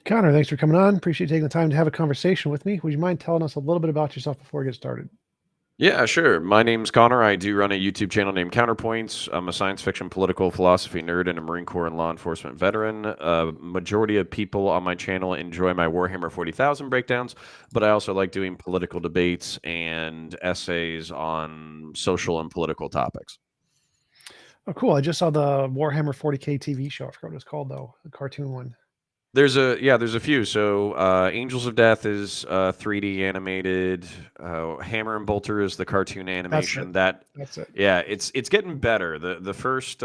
Connor, thanks for coming on. Appreciate you taking the time to have a conversation with me. Would you mind telling us a little bit about yourself before we get started? Yeah, sure. My name's Conor. I do run a YouTube channel named Counterpoints. I'm a science fiction political philosophy nerd and a Marine Corps and law enforcement veteran. Majority of people on my channel enjoy my Warhammer 40,000 breakdowns, but I also like doing political debates and essays on social and political topics. Oh, cool. I just saw the Warhammer 40K TV show. I forgot what it's called, though. The cartoon one. There's a few. So Angels of Death is 3D animated. Hammer and Bolter is the cartoon animation. That's it. Yeah, it's getting better. The first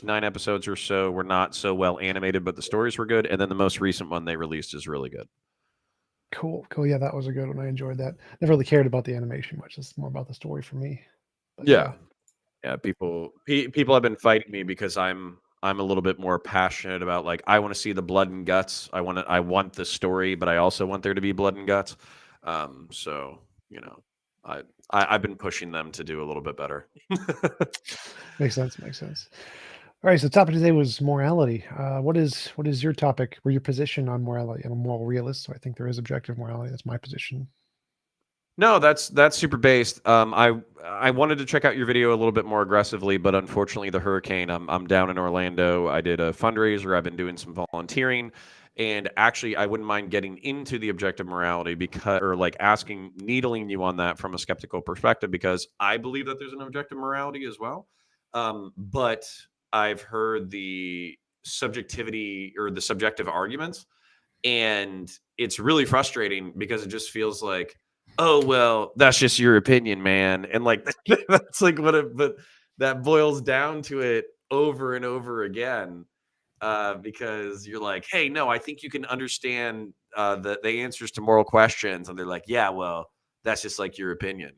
9 episodes or so were not so well animated, but the stories were good. And then the most recent one they released is really good. Cool. Yeah, that was a good one. I enjoyed that. Never really cared about the animation much. It's more about the story for me. But, Yeah. People have been fighting me because I'm a little bit more passionate about, like, I want to see the blood and guts. I want the story, but I also want there to be blood and guts. So I've been pushing them to do a little bit better. Makes sense. All right, so the topic today was morality. What is your topic or your position on morality? I'm a moral realist, so I think there is objective morality. That's my position. No, that's super based. I wanted to check out your video a little bit more aggressively, but unfortunately, the hurricane. I'm down in Orlando. I did a fundraiser. I've been doing some volunteering, and actually, I wouldn't mind getting into the objective morality needling you on that from a skeptical perspective, because I believe that there's an objective morality as well. But I've heard the subjectivity or the subjective arguments, and it's really frustrating because it just feels like, oh, well, that's just your opinion, man. And like, that's like but that boils down to it over and over again. Because you're like, hey, no, I think you can understand the answers to moral questions. And they're like, yeah, well, that's just like your opinion.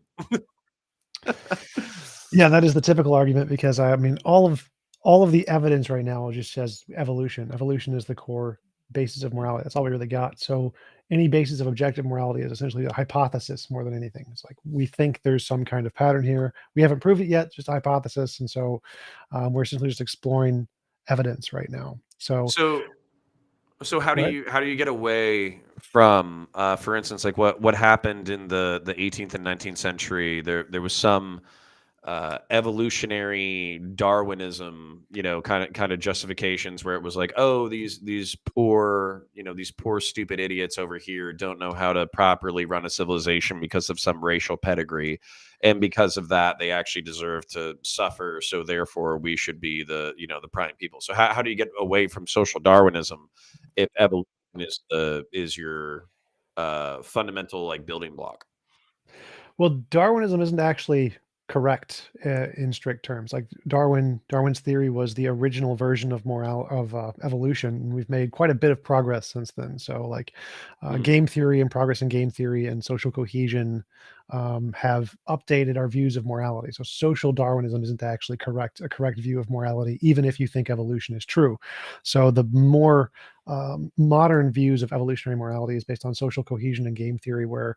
Yeah, that is the typical argument, because I mean, all of the evidence right now just says evolution. Evolution is the core basis of morality. That's all we really got. So any basis of objective morality is essentially a hypothesis more than anything. It's like, we think there's some kind of pattern here. We haven't proved it yet, it's just a hypothesis. And so we're essentially just exploring evidence right now. So how do you get away from, for instance, like what happened in the 18th and 19th century? There was some evolutionary Darwinism, kind of justifications where it was like, oh, these poor stupid idiots over here don't know how to properly run a civilization because of some racial pedigree, and because of that they actually deserve to suffer, so therefore we should be the prime people. So how do you get away from social Darwinism if evolution is your fundamental, like, building block? Well, Darwinism isn't actually correct in strict terms. Like Darwin's theory was the original version of evolution, and we've made quite a bit of progress since then. So, like game theory and progress in game theory and social cohesion have updated our views of morality. So, social Darwinism isn't actually a correct view of morality, even if you think evolution is true. So, the more modern views of evolutionary morality is based on social cohesion and game theory, where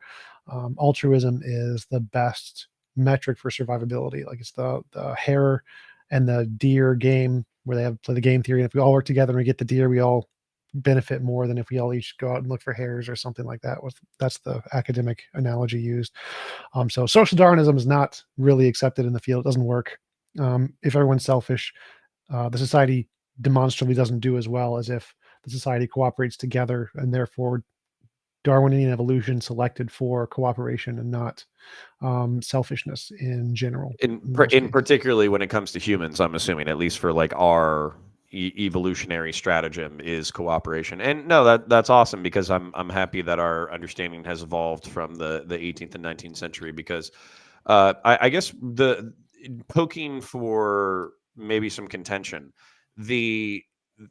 altruism is the best metric for survivability. Like, it's the hare and the deer game, where they have play the game theory. And if we all work together and we get the deer, we all benefit more than if we all each go out and look for hares or something like that. That's the academic analogy used. So social Darwinism is not really accepted in the field. It doesn't work. If everyone's selfish, the society demonstrably doesn't do as well as if the society cooperates together, and therefore Darwinian evolution selected for cooperation and not selfishness in general. In particularly when it comes to humans, I'm assuming, at least for like our evolutionary stratagem, is cooperation. And no, that's awesome, because I'm happy that our understanding has evolved from the 18th and 19th century, because I guess the poking for maybe some contention,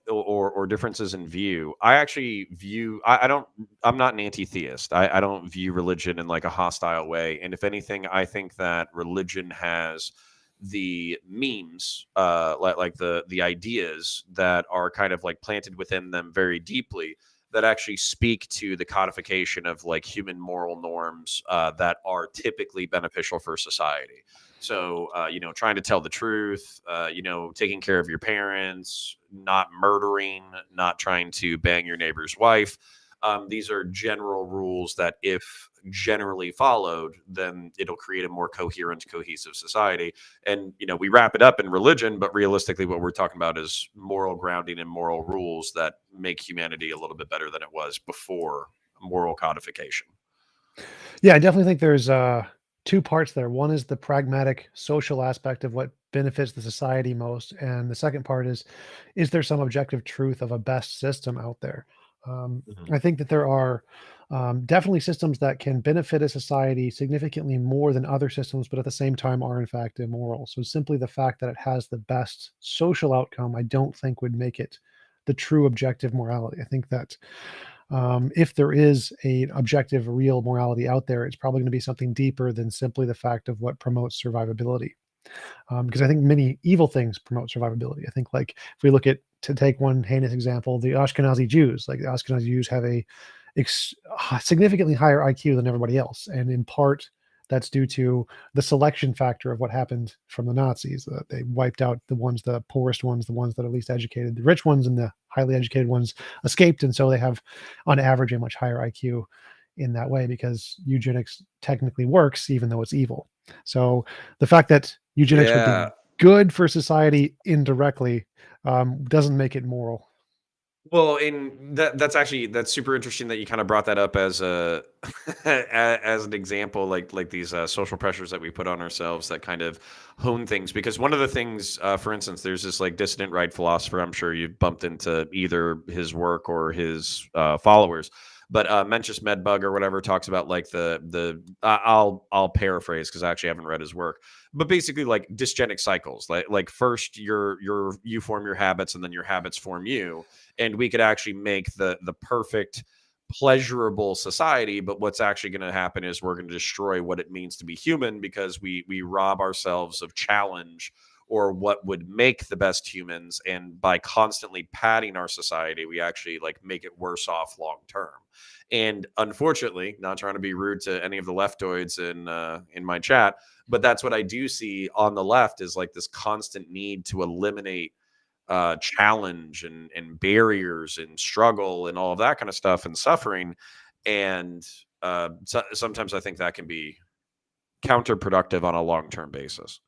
or differences in view. I actually view, I'm not an anti-theist. I don't view religion in like a hostile way. And if anything, I think that religion has the memes, like the ideas that are kind of like planted within them very deeply, that actually speak to the codification of like human moral norms that are typically beneficial for society. So, trying to tell the truth, taking care of your parents, not murdering, not trying to bang your neighbor's wife. These are general rules that, if generally followed, then it'll create a more coherent, cohesive society. And, we wrap it up in religion, but realistically, what we're talking about is moral grounding and moral rules that make humanity a little bit better than it was before moral codification. Yeah, I definitely think there's two parts there. One is the pragmatic social aspect of what benefits the society most, and the second part is there some objective truth of a best system out there? Mhm. I think that there are definitely systems that can benefit a society significantly more than other systems, but at the same time are in fact immoral. So simply the fact that it has the best social outcome, I don't think would make it the true objective morality. I think that if there is a objective, real morality out there, it's probably going to be something deeper than simply the fact of what promotes survivability. Because I think many evil things promote survivability. I think, like, if we look at, to take one heinous example, the Ashkenazi Jews. Like, the Ashkenazi Jews have a significantly higher IQ than everybody else, and in part that's due to the selection factor of what happened from the Nazis. They wiped out the poorest ones, the ones that are least educated. The rich ones and the highly educated ones escaped, and so they have, on average, a much higher IQ in that way, because eugenics technically works even though it's evil. So the fact that eugenics would be Yeah. good for society indirectly doesn't make it moral. Well, and that's super interesting that you kind of brought that up as a as an example, like these social pressures that we put on ourselves that kind of hone things. Because one of the things, for instance, there's this like dissident right philosopher. I'm sure you've bumped into either his work or his followers. But Mencius Medbug or whatever talks about like I'll paraphrase because I actually haven't read his work, but basically like dysgenic cycles. Like first you form your habits and then your habits form you, and we could actually make the perfect pleasurable society. But what's actually going to happen is we're going to destroy what it means to be human, because we rob ourselves of challenge or what would make the best humans, and by constantly padding our society we actually like make it worse off long term. And unfortunately, not trying to be rude to any of the leftoids in my chat, but that's what I do see on the left, is like this constant need to eliminate challenge and barriers and struggle and all of that kind of stuff and suffering. And sometimes I think that can be counterproductive on a long-term basis.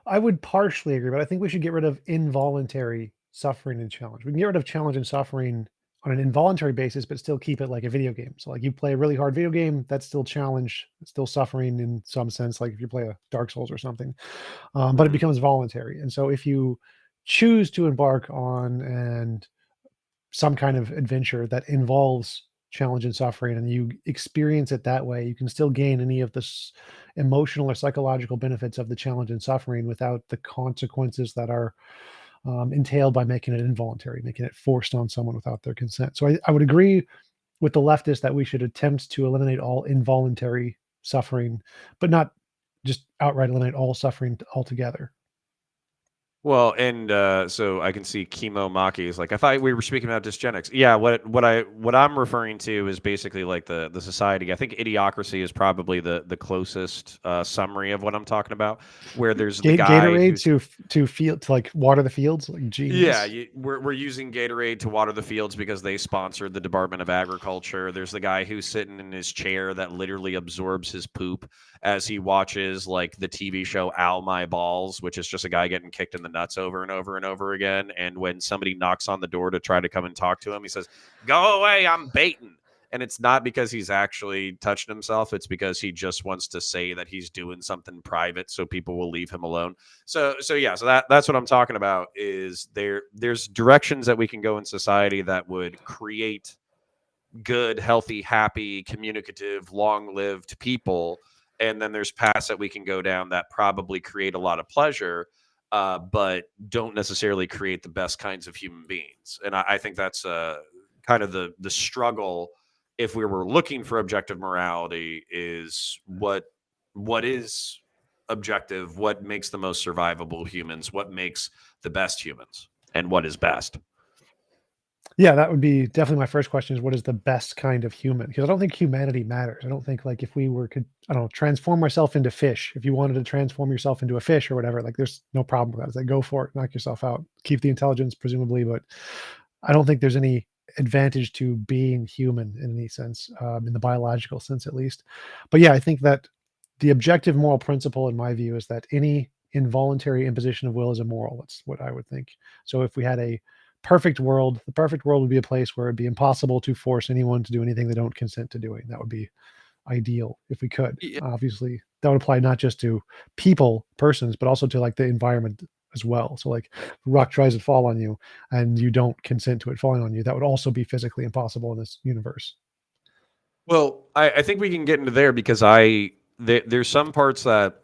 I would partially agree, but I think we should get rid of involuntary suffering and challenge. We can get rid of challenge and suffering on an involuntary basis, but still keep it like a video game. So, like, you play a really hard video game, that's still challenge, it's still suffering in some sense, like if you play a Dark Souls or something. But it Mhm. becomes voluntary. And so if you choose to embark on some kind of adventure that involves challenge and suffering, and you experience it that way, you can still gain any of this emotional or psychological benefits of the challenge and suffering without the consequences that are entailed by making it involuntary, making it forced on someone without their consent. So I would agree with the leftists that we should attempt to eliminate all involuntary suffering, but not just outright eliminate all suffering altogether. Well, and so I can see Chemo Maki is like, I thought we were speaking about dysgenics. Yeah, what I'm referring to is basically like the society. I think Idiocracy is probably the closest summary of what I'm talking about, where there's the guy Gatorade who's, to field to like water the fields, like yeah, genius. we're using Gatorade to water the fields because they sponsored the Department of Agriculture. There's the guy who's sitting in his chair that literally absorbs his poop as he watches like the TV show Ow My Balls, which is just a guy getting kicked in the nuts over and over and over again. And when somebody knocks on the door to try to come and talk to him, he says, "Go away, I'm baiting." And it's not because he's actually touching himself. It's because he just wants to say that he's doing something private so people will leave him alone. So yeah, so that's what I'm talking about, is there's directions that we can go in society that would create good, healthy, happy, communicative, long-lived people, and then there's paths that we can go down that probably create a lot of pleasure, but don't necessarily create the best kinds of human beings. And I think that's kind of the struggle. If we were looking for objective morality, is what is objective, what makes the most survivable humans, what makes the best humans, and what is best. Yeah, that would be definitely my first question is what is the best kind of human? Because I don't think humanity matters. I don't think like if we were could I don't know, transform myself into fish. If you wanted to transform yourself into a fish or whatever, like there's no problem with that. It's like go for it, knock yourself out. Keep the intelligence presumably, but I don't think there's any advantage to being human in any sense, in the biological sense at least. But yeah, I think that the objective moral principle in my view is that any involuntary imposition of will is immoral. That's what I would think. So if we had a perfect world, the perfect world would be a place where it'd be impossible to force anyone to do anything they don't consent to doing. That would be ideal if we could. Yeah. Obviously, that would apply not just to people, persons, but also to like the environment as well. So like rock tries to fall on you and you don't consent to it falling on you, that would also be physically impossible in this universe. Well, I think we can get into there because there's some parts that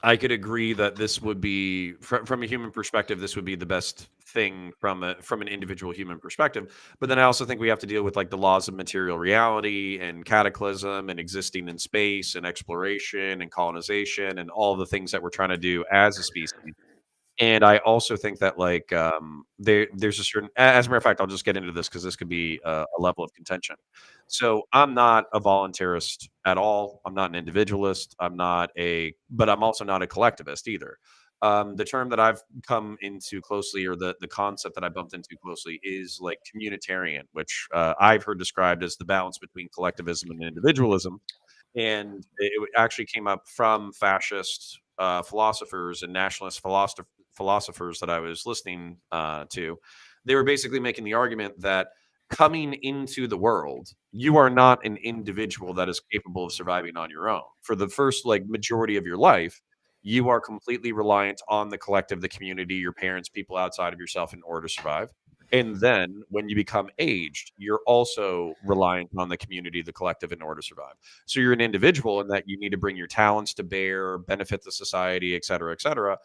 I could agree that this would be from a human perspective, this would be the best thing from an individual human perspective. But then I also think we have to deal with like the laws of material reality and cataclysm and existing in space and exploration and colonization and all the things that we're trying to do as a species. And I also think that like there's a certain as a matter of fact, I'll just get into this because this could be a level of contention. So I'm not a voluntarist at all. I'm not an individualist. But I'm also not a collectivist either. The term that I've come into closely, or the concept that I bumped into closely, is like communitarian, which I've heard described as the balance between collectivism and individualism. And it actually came up from fascist philosophers and nationalist philosophers that I was listening to. They were basically making the argument that coming into the world, you are not an individual that is capable of surviving on your own. For the first like majority of your life, you are completely reliant on the collective, the community, your parents, people outside of yourself in order to survive. And then when you become aged, you're also reliant on the community, the collective in order to survive. So you're an individual in that you need to bring your talents to bear, benefit the society, et cetera, et cetera.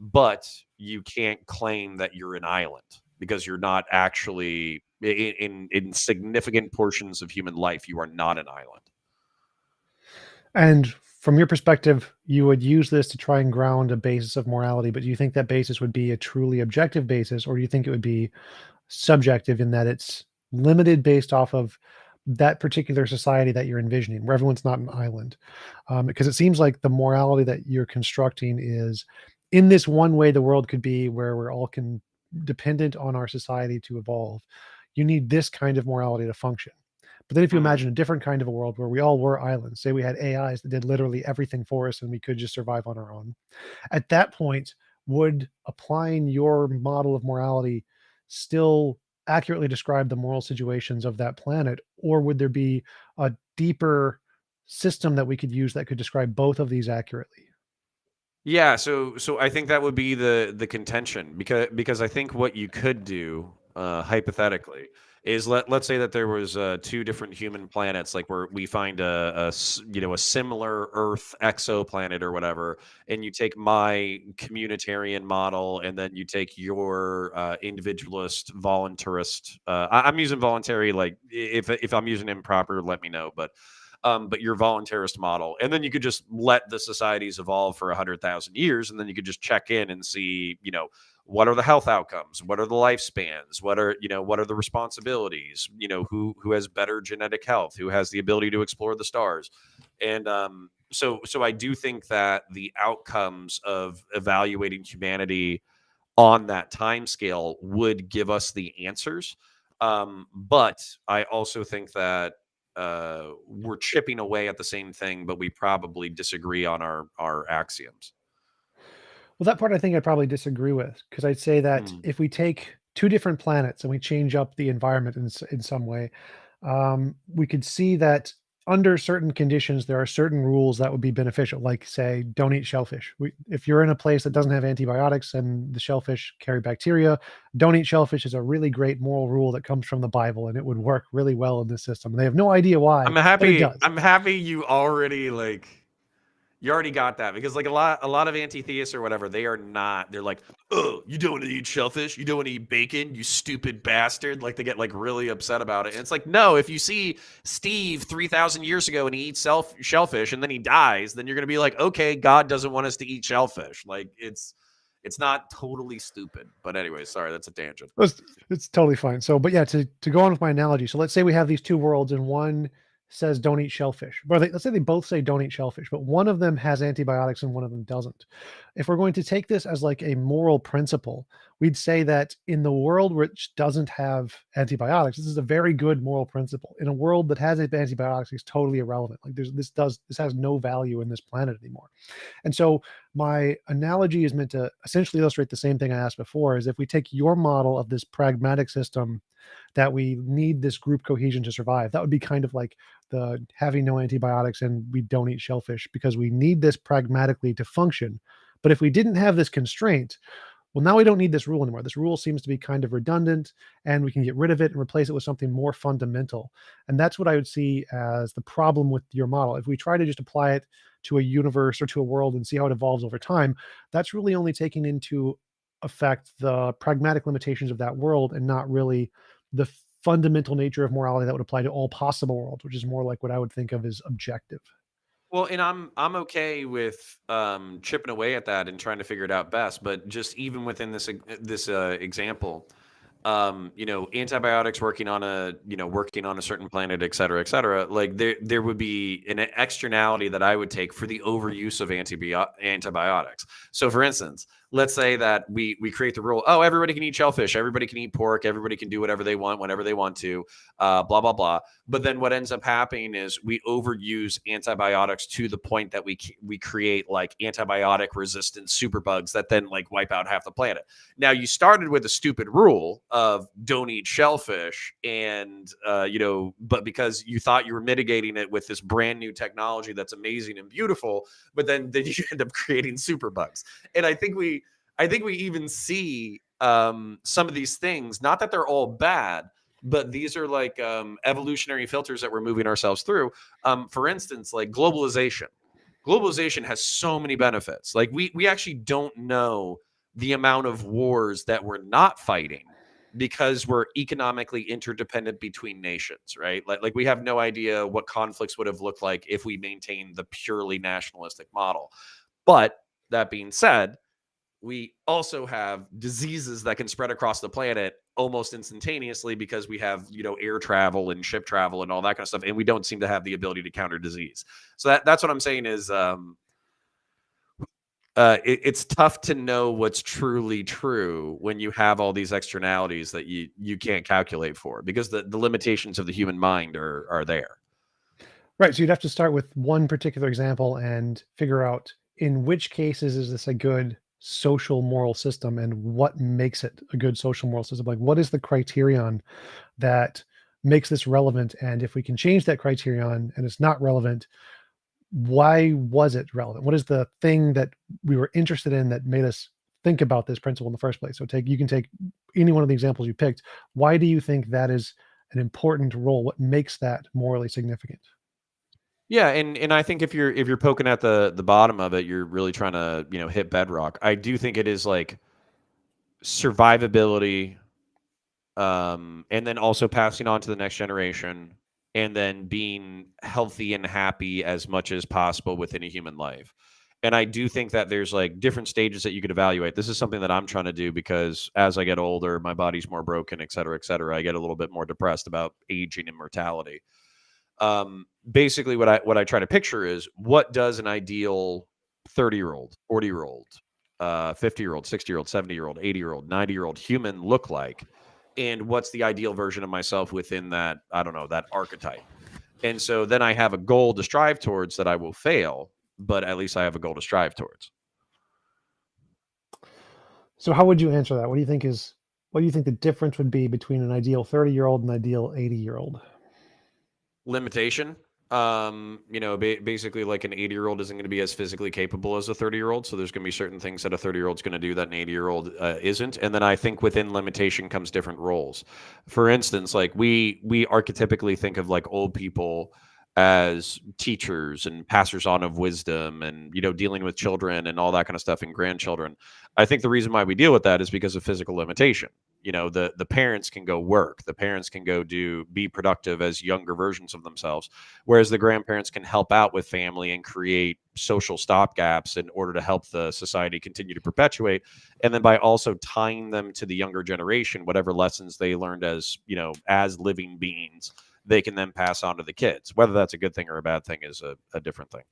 But you can't claim that you're an island because you're not actually in significant portions of human life. You are not an island. And from your perspective, you would use this to try and ground a basis of morality, but do you think that basis would be a truly objective basis, or do you think it would be subjective in that it's limited based off of that particular society that you're envisioning, where everyone's not an island? Because it seems like the morality that you're constructing is in this one way the world could be where we're all dependent on our society to evolve. You need this kind of morality to function. But then if you Mhm. imagine a different kind of a world where we all were islands, say we had AIs that did literally everything for us and we could just survive on our own. At that point, would applying your model of morality still accurately describe the moral situations of that planet? Or would there be a deeper system that we could use that could describe both of these accurately? Yeah, so I think that would be the contention because I think what you could do hypothetically is let's say that there was two different human planets like where we find a similar Earth exoplanet or whatever, and you take my communitarian model and then you take your individualist voluntarist. I'm using voluntary like if I'm using improper, let me know, but your voluntarist model, and then you could just let the societies evolve for 100,000 years, and then you could just check in and see, what are the health outcomes, what are the lifespans, what are the responsibilities, who has better genetic health, who has the ability to explore the stars, and so I do think that the outcomes of evaluating humanity on that time scale would give us the answers. But I also think that we're chipping away at the same thing, but we probably disagree on our axioms. Well, that part I think I'd probably disagree with because I'd say that Hmm. if we take two different planets and we change up the environment in some way, we could see that under certain conditions there are certain rules that would be beneficial. Like, say, don't eat shellfish. If you're in a place that doesn't have antibiotics and the shellfish carry bacteria, don't eat shellfish is a really great moral rule that comes from the Bible, and it would work really well in this system. And they have no idea why, I'm but it happy. does. I'm happy you already you already got that because like a lot of anti-theists or whatever, they are not. They're like, oh, you don't want to eat shellfish, you don't want to eat bacon, you stupid bastard. Like they get like really upset about it. And it's like, no, if you see Steve 3,000 years ago and he eats shellfish and then he dies, then you're gonna be like, okay, God doesn't want us to eat shellfish. Like It's not totally stupid. But anyway, sorry, that's a tangent. It's totally fine. So, but yeah, to go on with my analogy. So let's say we have these two worlds, and one says don't eat shellfish. But let's say they both say don't eat shellfish, but one of them has antibiotics and one of them doesn't. If we're going to take this as like a moral principle, we'd say that in the world which doesn't have antibiotics, this is a very good moral principle. In a world that has antibiotics, it's totally irrelevant. Like this has no value in this planet anymore. And so my analogy is meant to essentially illustrate the same thing I asked before, is if we take your model of this pragmatic system that we need this group cohesion to survive, that would be kind of like the having no antibiotics and we don't eat shellfish because we need this pragmatically to function. But if we didn't have this constraint, well, now we don't need this rule anymore. This rule seems to be kind of redundant, and we can get rid of it and replace it with something more fundamental. And that's what I would see as the problem with your model. If we try to just apply it to a universe or to a world and see how it evolves over time, that's really only taking into effect the pragmatic limitations of that world and not really the fundamental nature of morality that would apply to all possible worlds, which is more like what I would think of as objective. Well, and I'm okay with chipping away at that and trying to figure it out best. But just even within this example, antibiotics working on a certain planet, et cetera, et cetera. Like there would be an externality that I would take for the overuse of antibiotics. So, for instance, let's say that we create the rule: oh, everybody can eat shellfish, everybody can eat pork, everybody can do whatever they want whenever they want to, blah blah blah. But then what ends up happening is we overuse antibiotics to the point that we create like antibiotic resistant superbugs that then like wipe out half the planet. Now, you started with a stupid rule of don't eat shellfish, and but because you thought you were mitigating it with this brand new technology that's amazing and beautiful, but then you end up creating superbugs. And I think we even see some of these things, not that they're all bad, but these are like evolutionary filters that we're moving ourselves through. For instance, like globalization. Globalization has so many benefits. Like we actually don't know the amount of wars that we're not fighting because we're economically interdependent between nations, right? Like we have no idea what conflicts would have looked like if we maintained the purely nationalistic model. But that being said, we also have diseases that can spread across the planet almost instantaneously because we have, air travel and ship travel and all that kind of stuff. And we don't seem to have the ability to counter disease. So that's what I'm saying is it's tough to know what's truly true when you have all these externalities that you can't calculate for, because the limitations of the human mind are there. Right. So you'd have to start with one particular example and figure out in which cases is this a good social moral system and what makes it a good social moral system. Like, what is the criterion that makes this relevant? And if we can change that criterion and it's not relevant, why was it relevant? What is the thing that we were interested in that made us think about this principle in the first place? So you can take any one of the examples you picked. Why do you think that is an important role? What makes that morally significant? Yeah, and I think if you're poking at the bottom of it, you're really trying to hit bedrock. I do think it is like survivability, and then also passing on to the next generation, and then being healthy and happy as much as possible within a human life. And I do think that there's like different stages that you could evaluate. This is something that I'm trying to do because as I get older, my body's more broken, et cetera, et cetera. I get a little bit more depressed about aging and mortality. Basically what I try to picture is, what does an ideal 30-year-old, 40-year-old, 50-year-old, 60-year-old, 70-year-old, 80-year-old, 90-year-old human look like? And what's the ideal version of myself within that, I don't know, that archetype? And so then I have a goal to strive towards that I will fail, but at least I have a goal to strive towards. So how would you answer that? What do you think the difference would be between an ideal 30-year-old and an ideal 80-year-old? Limitation. Basically like an 80-year-old isn't going to be as physically capable as a 30-year-old. So there's going to be certain things that a 30-year-old is going to do that an 80-year-old isn't. And then I think within limitation comes different roles. For instance, like we archetypically think of like old people as teachers and passers on of wisdom, and dealing with children and all that kind of stuff and grandchildren. I think the reason why we deal with that is because of physical limitation. The parents can go work, the parents can go be productive as younger versions of themselves, whereas the grandparents can help out with family and create social stopgaps in order to help the society continue to perpetuate. And then by also tying them to the younger generation, whatever lessons they learned as living beings, they can then pass on to the kids. Whether that's a good thing or a bad thing is a different thing.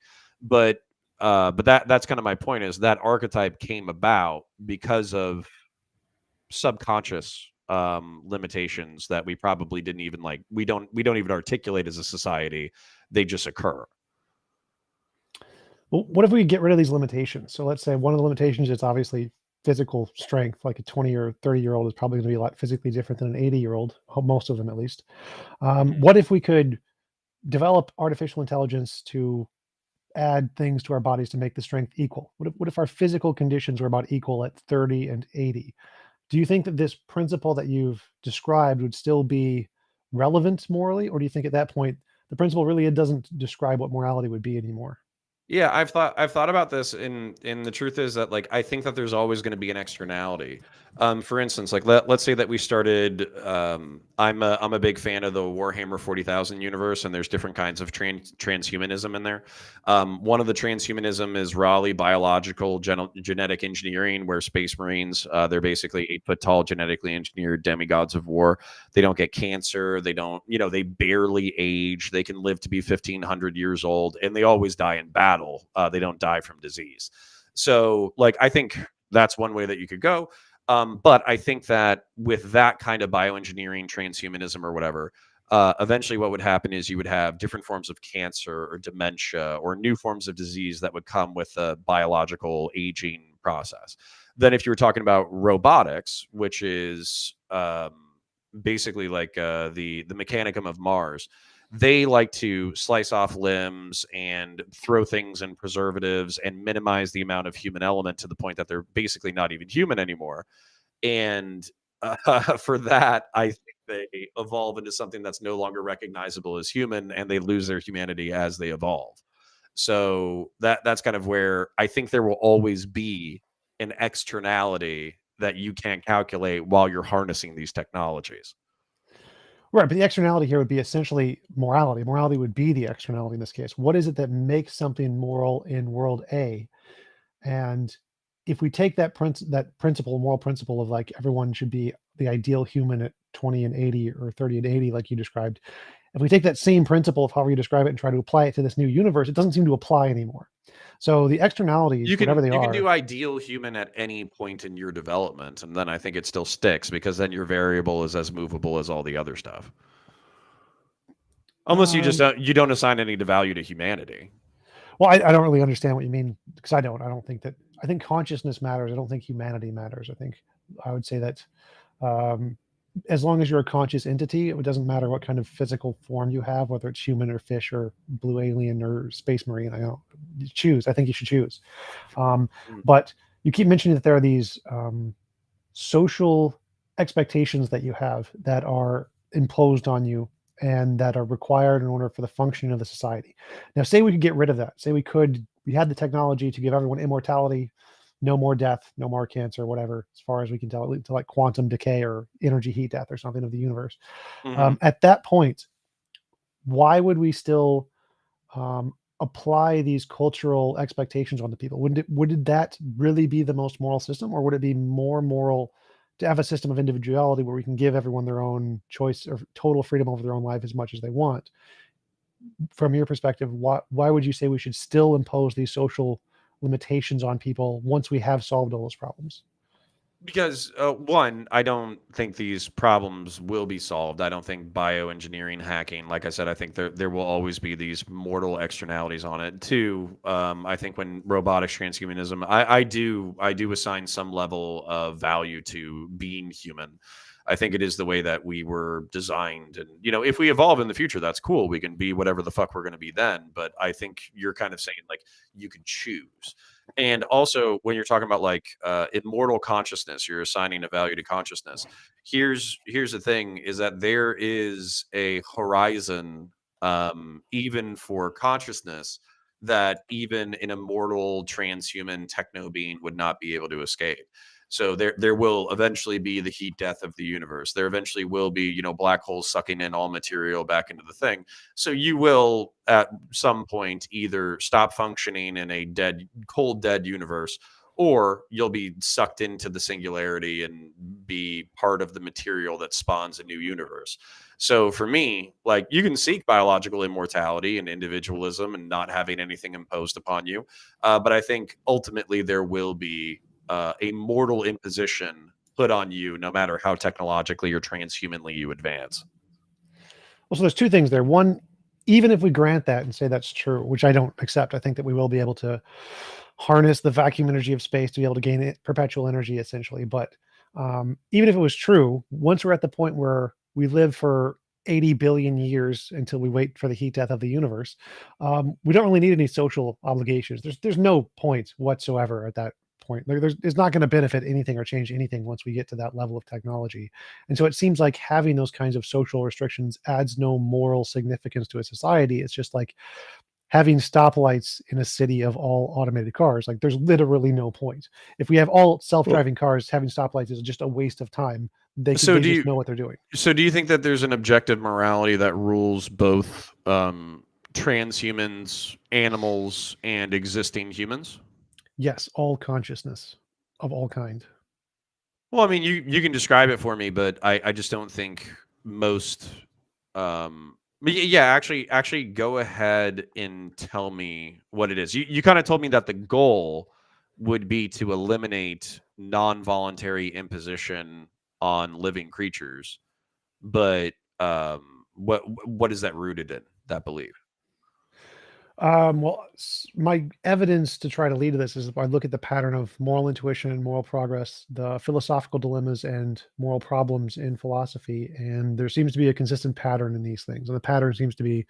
But that's kind of my point, is that archetype came about because of subconscious limitations that we probably didn't even we don't even articulate as a society. They just occur. Well, what if we get rid of these limitations? So let's say one of the limitations is obviously physical strength. Like a 20 or 30-year-old is probably going to be a lot physically different than an 80-year-old, most of them at least. What if we could develop artificial intelligence to add things to our bodies to make the strength equal? What if our physical conditions were about equal at 30 and 80? Do you think that this principle that you've described would still be relevant morally? Or do you think at that point, the principle really doesn't describe what morality would be anymore? Yeah, I've thought about this, and the truth is that I think that there's always going to be an externality. For instance, let's say that we started. I'm a big fan of the Warhammer 40,000 universe, and there's different kinds of transhumanism in there. One of the transhumanism is Raleigh biological genetic engineering, where Space Marines, they're basically 8 foot tall, genetically engineered demigods of war. They don't get cancer. They don't, they barely age. They can live to be 1,500 years old, and they always die in battle. They don't die from disease. So, I think that's one way that you could go. But I think that with that kind of bioengineering, transhumanism, or whatever, eventually what would happen is you would have different forms of cancer or dementia or new forms of disease that would come with a biological aging process. Then if you were talking about robotics, which is basically the mechanicum of Mars, they like to slice off limbs and throw things in preservatives and minimize the amount of human element to the point that they're basically not even human anymore. And for that, I think they evolve into something that's no longer recognizable as human, and they lose their humanity as they evolve. So that's kind of where I think there will always be an externality that you can't calculate while you're harnessing these technologies. Right, but the externality here would be essentially morality. Morality would be the externality in this case. What is it that makes something moral in world A? And if we take that principle, moral principle of everyone should be the ideal human at 20 and 80 or 30 and 80, like you described, if we take that same principle of however you describe it and try to apply it to this new universe, it doesn't seem to apply anymore. So the externalities, whatever they You can are, do ideal human at any point in your development, and then I think it still sticks, because then your variable is as movable as all the other stuff. Unless you don't assign any value to humanity. well, I don't really understand what you mean, because I don't think that. I think consciousness matters. I don't think humanity matters. I would say that as long as you're a conscious entity, it doesn't matter what kind of physical form you have, whether it's human or fish or blue alien or space marine. I don't choose. I think you should choose. But you keep mentioning that there are these social expectations that you have that are imposed on you and that are required in order for the functioning of the society. Now, say we could get rid of that. Say we had the technology to give everyone immortality, no more death, no more cancer, whatever, as far as we can tell, to like quantum decay or energy heat death or something of the universe. At that point, why would we still apply these cultural expectations onto people? Would that really be the most moral system, or would it be more moral to have a system of individuality where we can give everyone their own choice or total freedom over their own life as much as they want? From your perspective, why would you say we should still impose these social limitations on people once we have solved all those problems? Because one, I don't think these problems will be solved. I don't think bioengineering, hacking, like I said, I think there will always be these mortal externalities on it. Two, I think when robotics, transhumanism, I do assign some level of value to being human. I think it is the way that we were designed, and if we evolve in the future, that's cool. We can be whatever the fuck we're going to be then. But I think you're kind of saying you can choose. And also, when you're talking about immortal consciousness, you're assigning a value to consciousness. Here's the thing: is that there is a horizon even for consciousness, that even an immortal transhuman techno being would not be able to escape. So there will eventually be the heat death of the universe. There eventually will be, black holes sucking in all material back into the thing. So you will at some point either stop functioning in a cold dead universe, or you'll be sucked into the singularity and be part of the material that spawns a new universe. So for me, like, you can seek biological immortality and individualism and not having anything imposed upon you. But I think ultimately there will be a mortal imposition put on you, no matter how technologically or transhumanly you advance. Well, so there's two things there. One, even if we grant that and say that's true, which I don't accept, I think that we will be able to harness the vacuum energy of space to be able to gain it, perpetual energy, essentially. But even if it was true, once we're at the point where we live for 80 billion years until we wait for the heat death of the universe, we don't really need any social obligations. There's no point whatsoever at that point. It's not going to benefit anything or change anything once we get to that level of technology. And so it seems like having those kinds of social restrictions adds no moral significance to a society. It's just like having stoplights in a city of all automated cars. Like, there's literally no point. If we have all Well, self-driving cars, having stoplights is just a waste of time. so They do just you know what they're doing. so do you think that there's an objective morality that rules both transhumans, animals, and existing humans? Yes, all consciousness of all kind. Well, I mean, you can describe it for me, but I just don't think most. But yeah, actually, go ahead and tell me what it is. You kind of told me that the goal would be to eliminate non-voluntary imposition on living creatures, but what is that rooted in, that belief? Well, my evidence to try to lead to this is if I look at the pattern of moral intuition and moral progress, the philosophical dilemmas and moral problems in philosophy, and there seems to be a consistent pattern in these things. And the pattern seems to be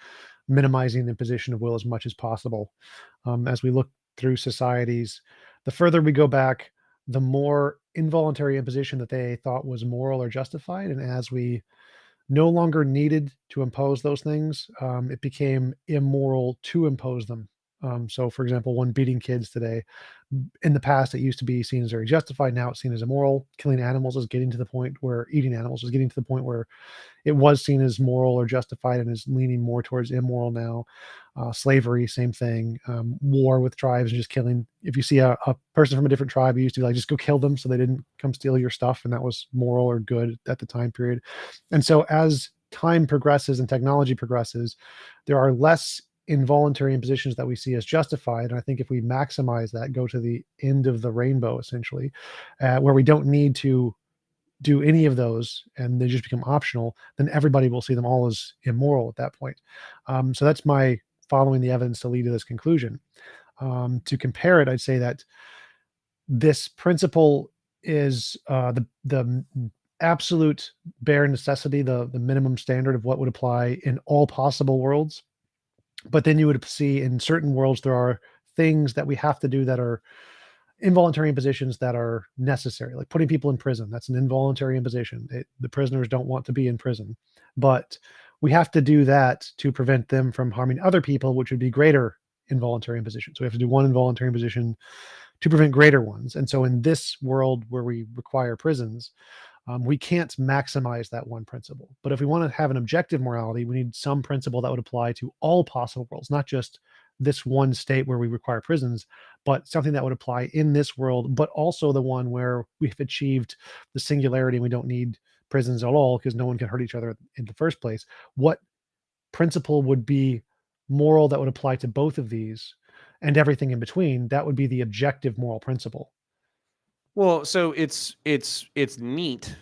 minimizing the imposition of will as much as possible. As we look through societies, the further we go back, the more involuntary imposition that they thought was moral or justified. And as we no longer needed to impose those things, it became immoral to impose them. So, for example, one beating kids today, in the past, it used to be seen as very justified. Now it's seen as immoral. Killing animals is getting to the point where eating animals is getting to the point where it was seen as moral or justified and is leaning more towards immoral now. Slavery, same thing. War with tribes and just killing. If you see a person from a different tribe, you used to be like, just go kill them so they didn't come steal your stuff. And that was moral or good at the time period. And so as time progresses and technology progresses, there are less involuntary impositions that we see as justified. And I think if we maximize that, go to the end of the rainbow, essentially, where we don't need to do any of those and they just become optional, then everybody will see them all as immoral at that point. So that's my following the evidence to lead to this conclusion. To compare it, I'd say that this principle is the absolute bare necessity, the minimum standard of what would apply in all possible worlds. But then you would see in certain worlds there are things that we have to do that are involuntary impositions that are necessary, like putting people in prison. That's an involuntary imposition. The prisoners don't want to be in prison, but we have to do that to prevent them from harming other people, which would be greater involuntary imposition. So we have to do one involuntary imposition to prevent greater ones. And so in this world where we require prisons, we can't maximize that one principle. But if we want to have an objective morality, we need some principle that would apply to all possible worlds, not just this one state where we require prisons, but something that would apply in this world, but also the one where we've achieved the singularity and we don't need prisons at all because no one can hurt each other in the first place. What principle would be moral that would apply to both of these and everything in between? That would be the objective moral principle. Well, so it's neat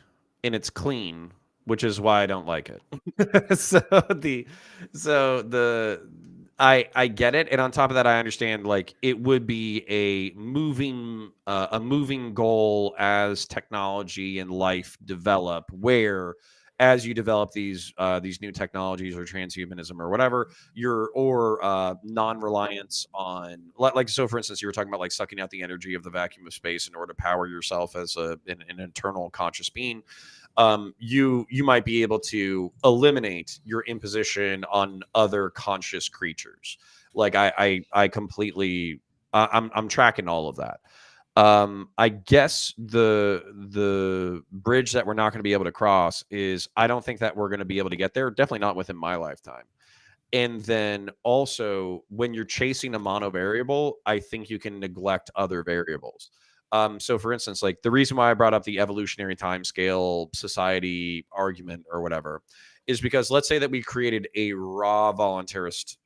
and it's clean, which is why I don't like it. The so the I get it, and on top of that, I understand, like, it would be a moving goal as technology and life develop, where as you develop these new technologies or transhumanism or whatever, non-reliance on, like, so for instance, you were talking about, like, sucking out the energy of the vacuum of space in order to power yourself as an internal conscious being. you might be able to eliminate your imposition on other conscious creatures. Like I completely, I'm tracking all of that. I guess the bridge that we're not going to be able to cross is I don't think that we're going to be able to get there. Definitely not within my lifetime. And then also, when you're chasing a monovariable, I think you can neglect other variables. So, for instance, like the reason why I brought up the evolutionary timescale society argument or whatever is because let's say that we created a raw voluntarist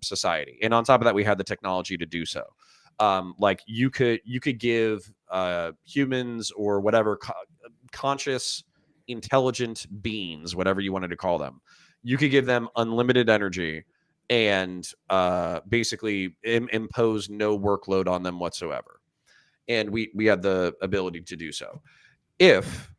society, and on top of that, we had the technology to do so. Like you could give humans or whatever conscious, intelligent beings, whatever you wanted to call them, you could give them unlimited energy and basically impose no workload on them whatsoever. And we had the ability to do so. If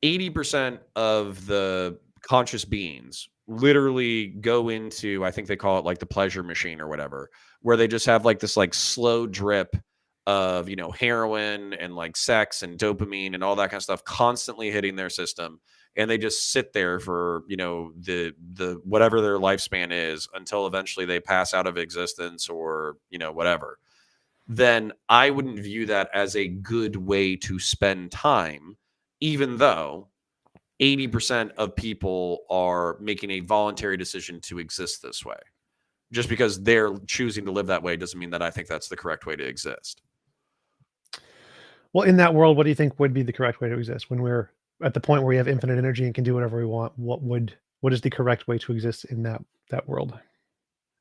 80% of the conscious beings literally go into, I think they call it like the pleasure machine or whatever, where they just have like this like slow drip of, heroin and like sex and dopamine and all that kind of stuff constantly hitting their system. And they just sit there for, the whatever their lifespan is until eventually they pass out of existence or, whatever. Then I wouldn't view that as a good way to spend time, even though 80% of people are making a voluntary decision to exist this way. Just because they're choosing to live that way doesn't mean that I think that's the correct way to exist. Well, in that world, what do you think would be the correct way to exist when we're at the point where we have infinite energy and can do whatever we want? What is the correct way to exist in that world?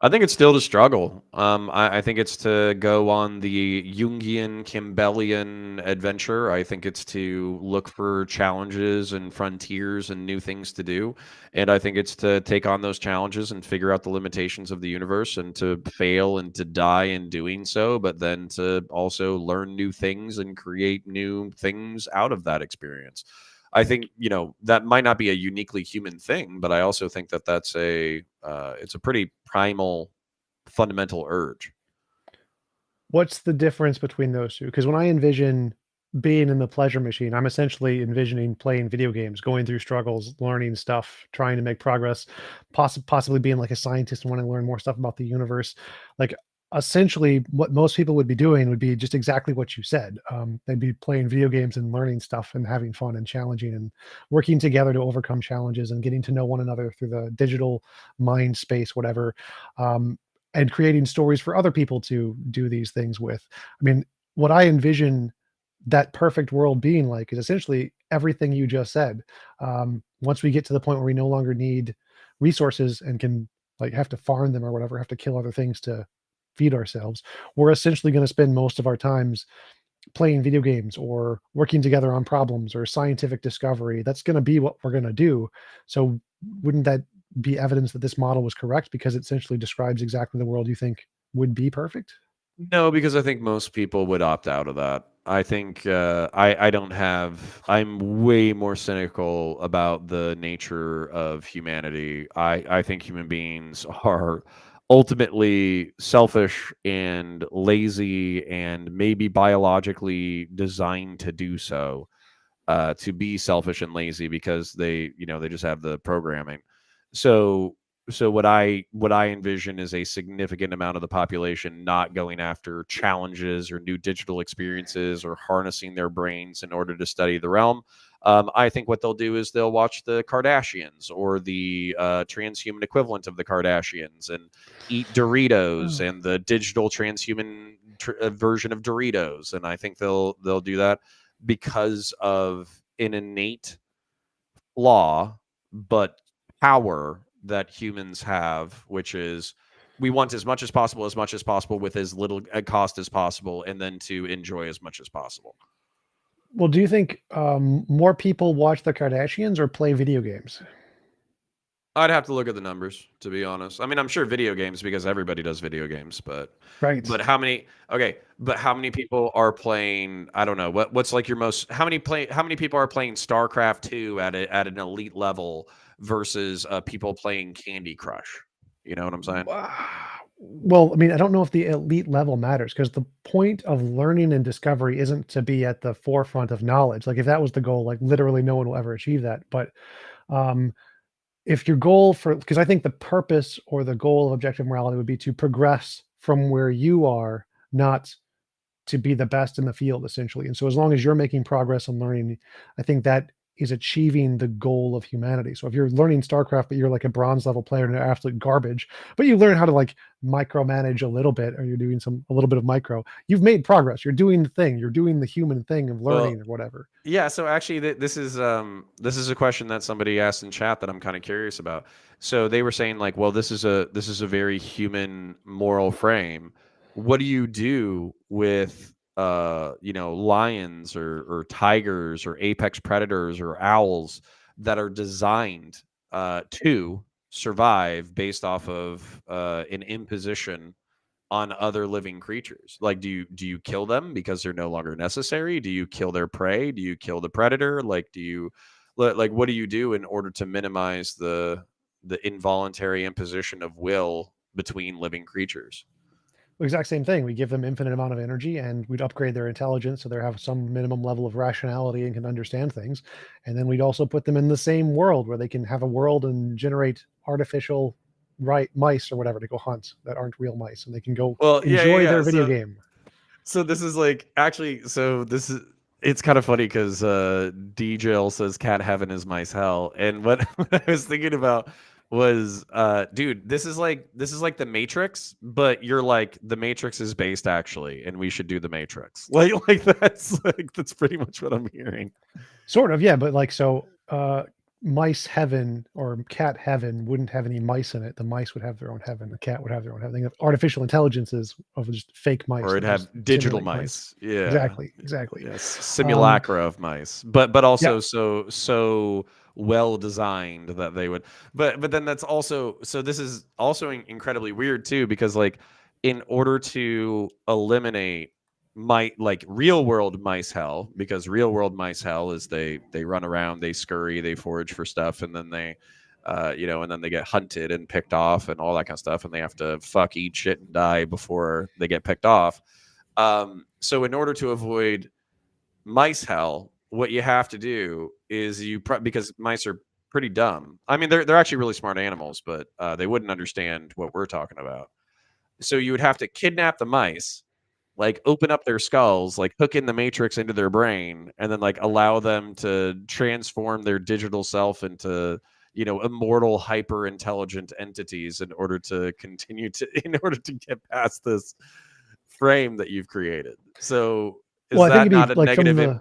I think it's still to struggle. I think it's to go on the Jungian Campbellian adventure. I think it's to look for challenges and frontiers and new things to do. And I think it's to take on those challenges and figure out the limitations of the universe and to fail and to die in doing so, but then to also learn new things and create new things out of that experience. I think that might not be a uniquely human thing, but I also think that that's it's a pretty primal, fundamental urge. What's the difference between those two? Because when I envision being in the pleasure machine, I'm essentially envisioning playing video games, going through struggles, learning stuff, trying to make progress, possibly being like a scientist and wanting to learn more stuff about the universe. Like essentially, what most people would be doing would be just exactly what you said. They'd be playing video games and learning stuff and having fun and challenging and working together to overcome challenges and getting to know one another through the digital mind space, whatever. And creating stories for other people to do these things with. I mean, what I envision that perfect world being like is essentially everything you just said. Once we get to the point where we no longer need resources and can like have to farm them or whatever, have to kill other things to feed ourselves, we're essentially going to spend most of our times playing video games or working together on problems or scientific discovery. That's going to be what we're going to do. So wouldn't that be evidence that this model was correct because it essentially describes exactly the world you think would be perfect? No, because I think most people would opt out of that. I think I don't have. I'm way more cynical about the nature of humanity. I think human beings are ultimately selfish and lazy and maybe biologically designed to do so, to be selfish and lazy because they just have the programming. So what I envision is a significant amount of the population not going after challenges or new digital experiences or harnessing their brains in order to study the realm. I think what they'll do is they'll watch the Kardashians or the transhuman equivalent of the Kardashians and eat Doritos and the digital transhuman version of Doritos. And I think they'll do that because of an innate law, but power that humans have, which is we want as much as possible with as little cost as possible, and then to enjoy as much as possible. Well, do you think more people watch the Kardashians or play video games? I'd have to look at the numbers, to be honest. I mean, I'm sure video games because everybody does video games, Right. but how many? Okay, but how many people are playing? I don't know. What's like your most? How many people are playing StarCraft 2 at an elite level versus people playing Candy Crush? You know what I'm saying? Well, I mean, I don't know if the elite level matters, because the point of learning and discovery isn't to be at the forefront of knowledge. Like if that was the goal, like literally no one will ever achieve that. But um, if your goal because I think the purpose or the goal of objective morality would be to progress from where you are, not to be the best in the field, essentially. And so as long as you're making progress and learning, I think that is achieving the goal of humanity. So if you're learning StarCraft, but you're like a bronze level player and you're absolute garbage, but you learn how to like micromanage a little bit, or you're doing a little bit of micro, you've made progress. You're doing the thing. You're doing the human thing of Well, learning or whatever. yeah, so actually this is a question that somebody asked in chat that I'm kind of curious about. So they were saying like, well, this is a very human moral frame. What do you do with you know, lions or tigers or apex predators or owls that are designed to survive based off of an imposition on other living creatures? Like, do you kill them because they're no longer necessary? Do you kill their prey? Do you kill the predator? Like, like what do you do in order to minimize the involuntary imposition of will between living creatures? Exact same thing. We give them infinite amount of energy, and we'd upgrade their intelligence so they have some minimum level of rationality and can understand things. And then we'd also put them in the same world where they can have a world and generate artificial right mice or whatever to go hunt that aren't real mice, and they can go Well, enjoy their yeah. video game. So this is like actually so this is it's kind of funny because DJL says cat heaven is mice hell. And what, what I was thinking about was dude, this is like the Matrix, but you're like the Matrix is based actually, and we should do the Matrix. Like that's pretty much what I'm hearing. Sort of, yeah, but like so mice heaven or cat heaven wouldn't have any mice in it. The mice would have their own heaven. The cat would have their own heaven. They have artificial intelligences of just fake mice Or it'd that have just digital simulate mice. mice. Yeah. Exactly. Yes, Um, simulacra of mice, but yeah, also so well designed that they would. But then that's also so this is also incredibly weird too, because like in order to eliminate like real world mice hell, because real world mice hell is they run around, they scurry, they forage for stuff, and then they you know, and then they get hunted and picked off and all that kind of stuff, and they have to fuck, eat shit, and die before they get picked off. So in order to avoid mice hell, what you have to do is because mice are pretty dumb. I mean, they're actually really smart animals, but they wouldn't understand what we're talking about. So you would have to kidnap the mice, like open up their skulls, like hook in the matrix into their brain, and then like allow them to transform their digital self into, you know, immortal hyper intelligent entities in order to continue to in order to get past this frame that you've created. So is well, I think that it'd not be a like from negative the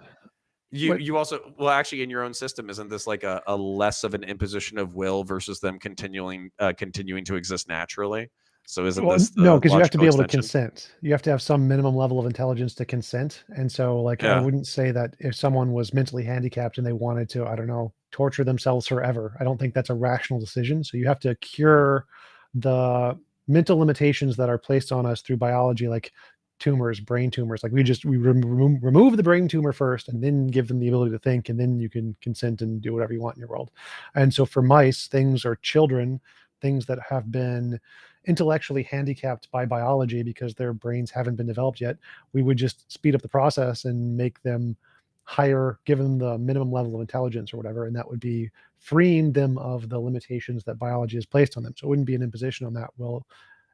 what you also, well, actually in your own system, isn't this like a less of an imposition of will versus them continuing to exist naturally? So isn't well, this no, the because you have to logical be able to extension? consent. You have to have some minimum level of intelligence to consent. And so, like, I Yeah. wouldn't say that if someone was mentally handicapped and they wanted to, I don't know, torture themselves forever, I don't think that's a rational decision. So you have to cure the mental limitations that are placed on us through biology, like tumors, brain tumors. Like remove the brain tumor first, and then give them the ability to think, and then you can consent and do whatever you want in your world. And so for mice, things are children, things that have been intellectually handicapped by biology because their brains haven't been developed yet, we would just speed up the process and make them higher, give them the minimum level of intelligence or whatever, and that would be freeing them of the limitations that biology has placed on them. So it wouldn't be an imposition on that will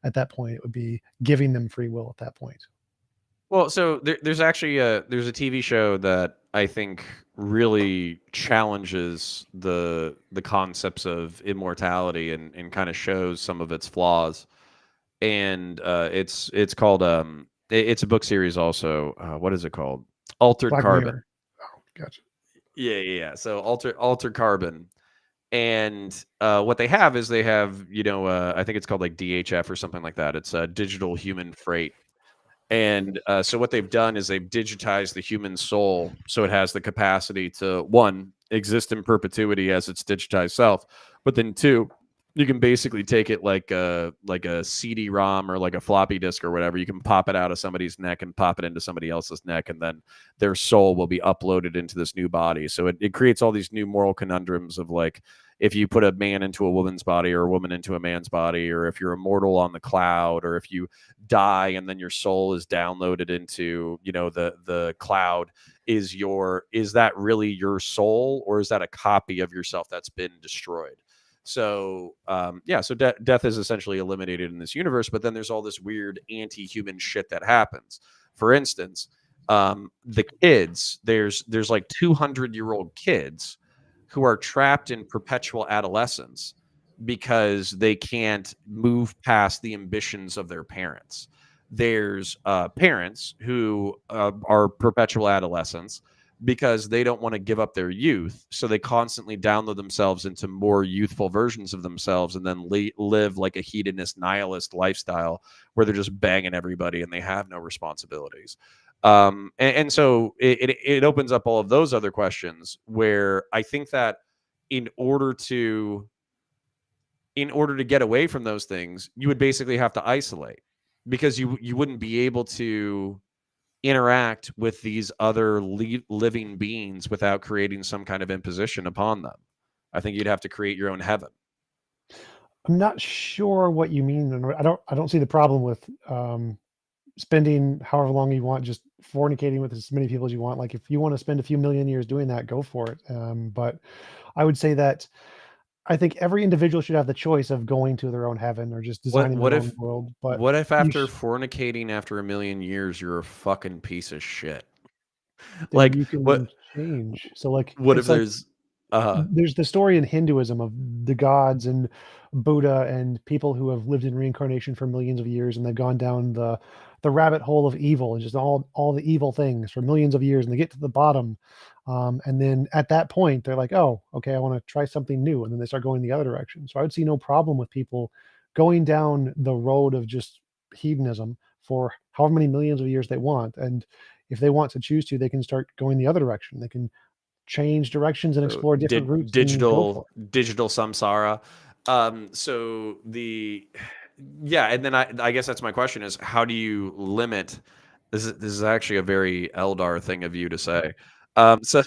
at that point. It would be giving them free will at that point. Well, so there's actually there's a TV show that I think really challenges the concepts of immortality and kind of shows some of its flaws. And it's called it's a book series also. What is it called? Altered Black Carbon. Mirror. Oh, gotcha. Yeah. So altered carbon. And what they have is they have, you know, I think it's called like DHF or something like that. It's digital human freight. And so what they've done is they've digitized the human soul so it has the capacity to, one, exist in perpetuity as its digitized self, but then two, you can basically take it like a CD-ROM or like a floppy disk or whatever. You can pop it out of somebody's neck and pop it into somebody else's neck, and then their soul will be uploaded into this new body. So it creates all these new moral conundrums of like, if you put a man into a woman's body or a woman into a man's body, or if you're immortal on the cloud, or if you die and then your soul is downloaded into, the cloud, is that really your soul, or is that a copy of yourself that's been destroyed? So death is essentially eliminated in this universe, but then there's all this weird anti-human shit that happens. For instance, the kids, there's like 200-year-old kids who are trapped in perpetual adolescence because they can't move past the ambitions of their parents. There's parents who are perpetual adolescents because they don't want to give up their youth, so they constantly download themselves into more youthful versions of themselves, and then live like a hedonist nihilist lifestyle where they're just banging everybody and they have no responsibilities. And so it opens up all of those other questions, where I think that in order to get away from those things, you would basically have to isolate, because you wouldn't be able to interact with these other living beings without creating some kind of imposition upon them. I think you'd have to create your own heaven. I'm not sure what you mean. And I don't see the problem with spending however long you want just fornicating with as many people as you want. Like, if you want to spend a few million years doing that, go for it. But I would say that I think every individual should have the choice of going to their own heaven or just designing What their if own world. But what if you after fornicating after a million years, you're a fucking piece of shit? then Like, you can change. So like, what if it's like there's the story in Hinduism of the gods and Buddha and people who have lived in reincarnation for millions of years, and they've gone down the rabbit hole of evil and just all the evil things for millions of years, and they get to the bottom, and then at that point they're like, oh, okay, I want to try something new, and then they start going the other direction. So I would see no problem with people going down the road of just hedonism for however many millions of years they want, and if they want to choose to, they can start going the other direction. They can change directions and explore different routes and go for it. digital samsara. So and then I guess that's my question: is how do you limit? This is actually a very Eldar thing of you to say. So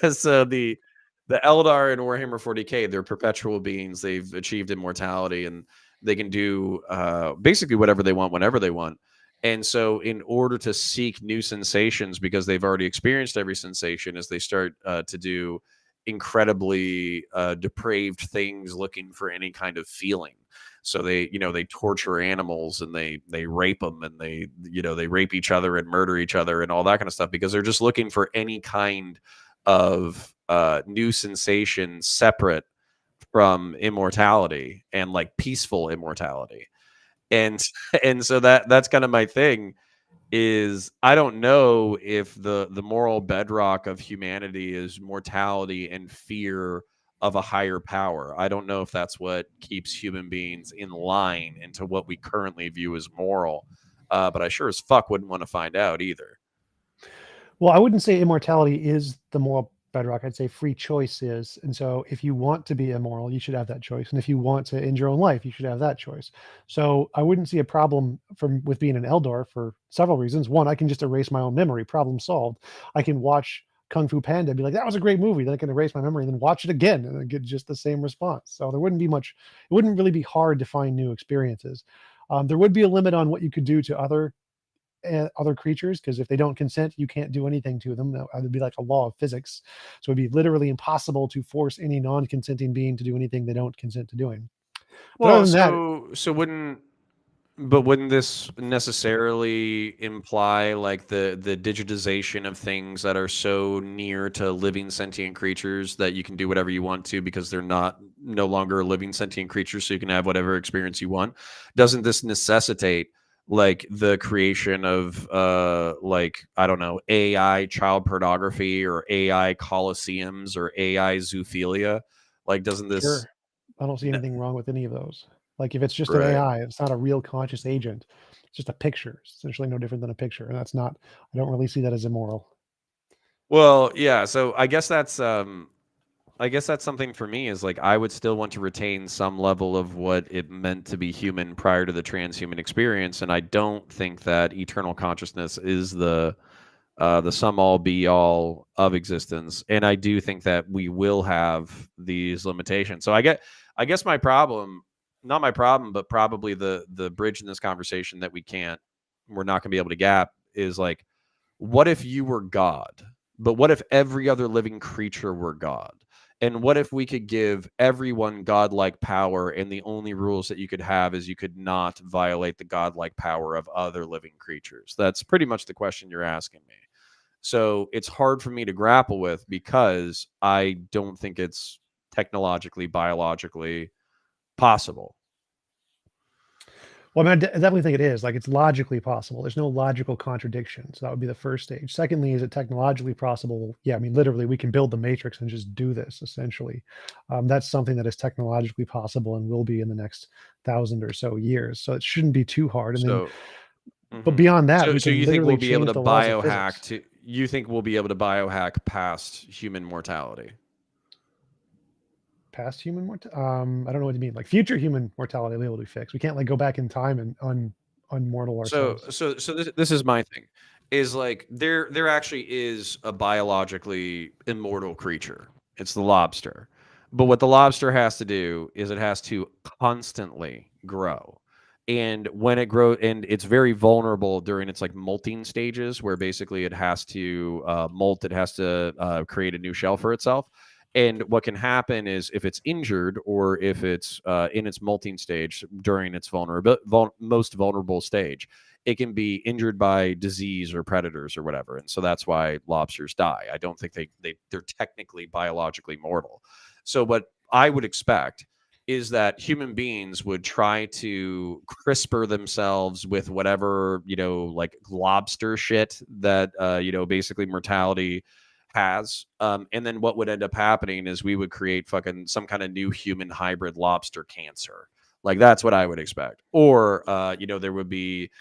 so the Eldar in Warhammer 40K, they're perpetual beings. They've achieved immortality, and they can do basically whatever they want whenever they want. And so, in order to seek new sensations, because they've already experienced every sensation, as they start to do incredibly depraved things, looking for any kind of feeling. So they torture animals, and they rape them, and they rape each other and murder each other and all that kind of stuff, because they're just looking for any kind of new sensation separate from immortality, and like peaceful immortality. And and so that's kind of my thing, is I don't know if the moral bedrock of humanity is mortality and fear of a higher power. I don't know if that's what keeps human beings in line into what we currently view as moral. But I sure as fuck wouldn't want to find out either. Well, I wouldn't say immortality is the moral bedrock. I'd say free choice is. And so if you want to be immoral, you should have that choice. And if you want to end your own life, you should have that choice. So I wouldn't see a problem with being an Eldar for several reasons. One, I can just erase my own memory, problem solved. I can watch Kung Fu Panda and be like, that was a great movie. Then I can erase my memory and then watch it again and get just the same response. So there wouldn't be much, it wouldn't really be hard to find new experiences. There would be a limit on what you could do to other creatures, because if they don't consent, you can't do anything to them. That would be like a law of physics. So it'd be literally impossible to force any non-consenting being to do anything they don't consent to doing. But other Well, than that, so wouldn't this necessarily imply like the digitization of things that are so near to living sentient creatures that you can do whatever you want to, because they're no longer a living sentient creature, so you can have whatever experience you want? Doesn't this necessitate like the creation of like, I don't know, AI child pornography, or AI coliseums, or AI zoophilia? Like, doesn't this sure, I don't see anything wrong with any of those. Like, if it's just an right? AI, it's not a real conscious agent. It's just a picture. It's essentially no different than a picture. And that's not, I don't really see that as immoral. Well, yeah, so I guess that's something for me, is like I would still want to retain some level of what it meant to be human prior to the transhuman experience, and I don't think that eternal consciousness is the sum all be all of existence. And I do think that we will have these limitations. So I guess my problem, not my problem, but probably the bridge in this conversation that we're not going to be able to gap is like, what if you were God? But what if every other living creature were God? And what if we could give everyone godlike power, and the only rules that you could have is you could not violate the godlike power of other living creatures? That's pretty much the question you're asking me. So it's hard for me to grapple with because I don't think it's technologically, biologically possible. Well, I mean, I definitely think it is. Like, it's logically possible. There's no logical contradiction. So that would be the first stage. Secondly, is it technologically possible? Yeah, I mean, literally, we can build the matrix and just do this, essentially. That's something that is technologically possible and will be in the next 1,000 or so years. So it shouldn't be too hard. And then, So, but beyond that, we so can you think we'll literally be able change to the laws of biohack physics. to? You think we'll be able to biohack past human mortality? Past human mortality? I don't know what you mean. Like future human mortality will be able to be fixed. We can't like go back in time and unmortal ourselves. So this is my thing, is like there actually is a biologically immortal creature. It's the lobster. But what the lobster has to do is it has to constantly grow. And when it grows, and it's very vulnerable during its like molting stages, where basically it has to molt, it has to create a new shell for itself. And what can happen is if it's injured or if it's in its molting stage during its most vulnerable stage, it can be injured by disease or predators or whatever. And so that's why lobsters die. I don't think they're technically biologically mortal. So what I would expect is that human beings would try to CRISPR themselves with whatever, like lobster shit that, basically mortality has. And then what would end up happening is we would create fucking some kind of new human hybrid lobster cancer. Like that's what I would expect. Or, there would be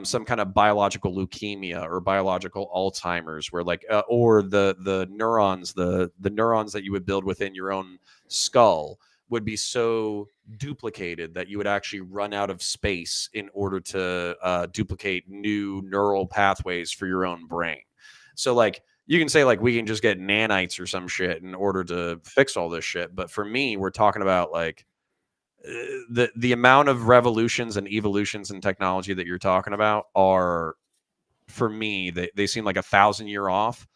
some kind of biological leukemia or biological Alzheimer's, where like, or the neurons, the neurons that you would build within your own skull would be so duplicated that you would actually run out of space in order to duplicate new neural pathways for your own brain. So like you can say like we can just get nanites or some shit in order to fix all this shit, but for me, we're talking about like the amount of revolutions and evolutions in technology that you're talking about are, for me, they seem like 1,000 year off,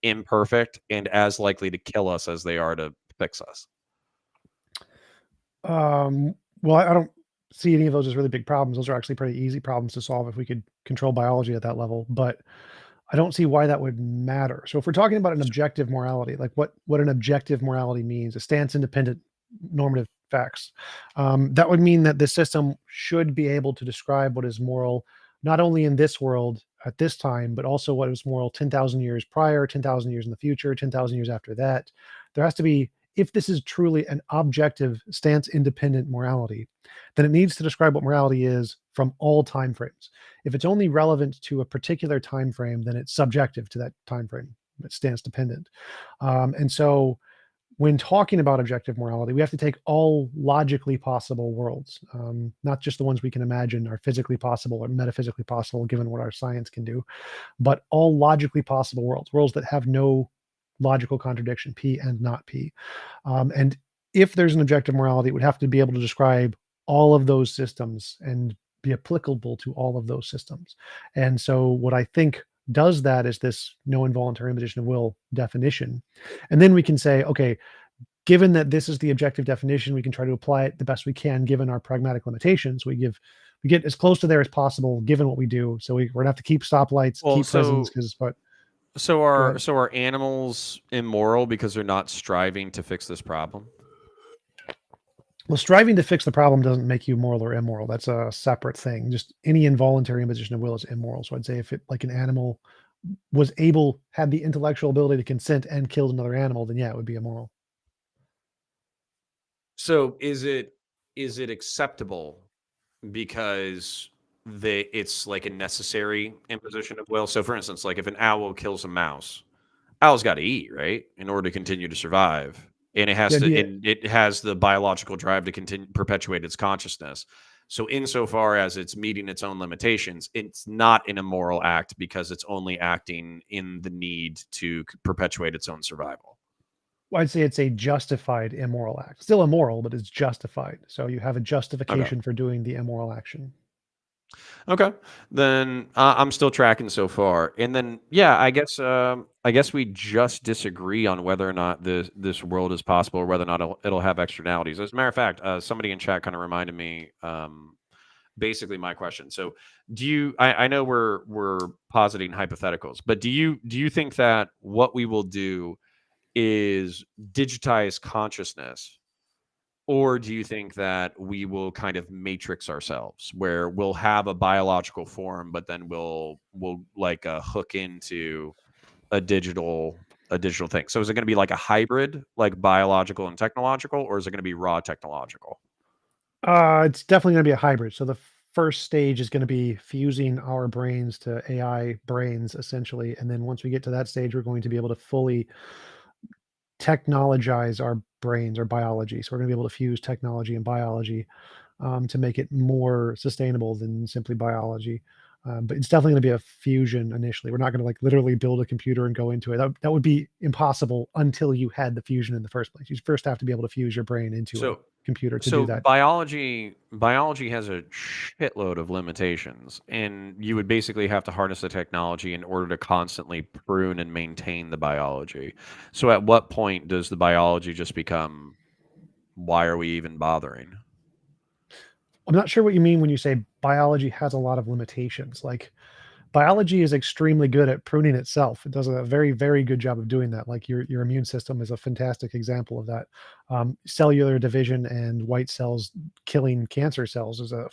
imperfect, and as likely to kill us as they are to fix us. Well, I don't see any of those as really big problems. Those are actually pretty easy problems to solve if we could control biology at that level. But I don't see why that would matter. So if we're talking about an objective morality, like what an objective morality means, a stance independent normative facts, that would mean that the system should be able to describe what is moral, not only in this world at this time, but also what is moral 10,000 years prior, 10,000 years in the future, 10,000 years after that. There has to be, if this is truly an objective stance independent morality, then it needs to describe what morality is from all time frames. If it's only relevant to a particular time frame, then it's subjective to that time frame. It stance dependent. And so when talking about objective morality, we have to take all logically possible worlds, not just the ones we can imagine are physically possible or metaphysically possible, given what our science can do, but all logically possible worlds, worlds that have no logical contradiction, P and not P. And if there's an objective morality, it would have to be able to describe all of those systems and be applicable to all of those systems. And so what I think does that is this no involuntary imposition of will definition. And then we can say, okay, given that this is the objective definition, we can try to apply it the best we can given our pragmatic limitations. We get as close to there as possible given what we do. So we're gonna have to keep stoplights, Well, keep prisons, because but so go are ahead. so are animals immoral because they're not striving to fix this problem? Well, striving to fix the problem doesn't make you moral or immoral. That's a separate thing. Just any involuntary imposition of will is immoral. So I'd say if it like an animal had the intellectual ability to consent and killed another animal, then yeah, it would be immoral. So is it acceptable because it's like a necessary imposition of will? So for instance, like if an owl kills a mouse, owl's got to eat, right, in order to continue to survive, and Yeah, it has the biological drive to continue perpetuate its consciousness. So insofar as it's meeting its own limitations, it's not an immoral act because it's only acting in the need to perpetuate its own survival. I'd say it's a justified immoral act. Still immoral, but it's justified. So you have a Okay. justification for doing the immoral action. Okay, then I'm still tracking so far. And then, yeah, I guess we just disagree on whether or not this world is possible, or whether or not it'll have externalities. As a matter of fact, somebody in chat kind of reminded me, basically my question. So, do you? I know we're positing hypotheticals, but do you think that what we will do is digitize consciousness? Or do you think that we will kind of matrix ourselves, where we'll have a biological form, but then we'll like hook into a digital thing? So is it going to be like a hybrid, like biological and technological, or is it going to be raw technological? It's definitely going to be a hybrid. So the first stage is going to be fusing our brains to AI brains, essentially. And then once we get to that stage, we're going to be able to fully technologize our brains, our biology. So we're going to be able to fuse technology and biology to make it more sustainable than simply biology. But it's definitely going to be a fusion initially. We're not going to like literally build a computer and go into it. That would be impossible until you had the fusion in the first place. You first have to be able to fuse your brain into a So computer to do so that. biology has a shitload of limitations, and you would basically have to harness the technology in order to constantly prune and maintain the biology. So at what point does the biology just become, why are we even bothering? I'm not sure what you mean when you say biology has a lot of limitations. Like biology is extremely good at pruning itself. It does a very, very good job of doing that. Like your immune system is a fantastic example of that. Cellular division and white cells killing cancer cells is a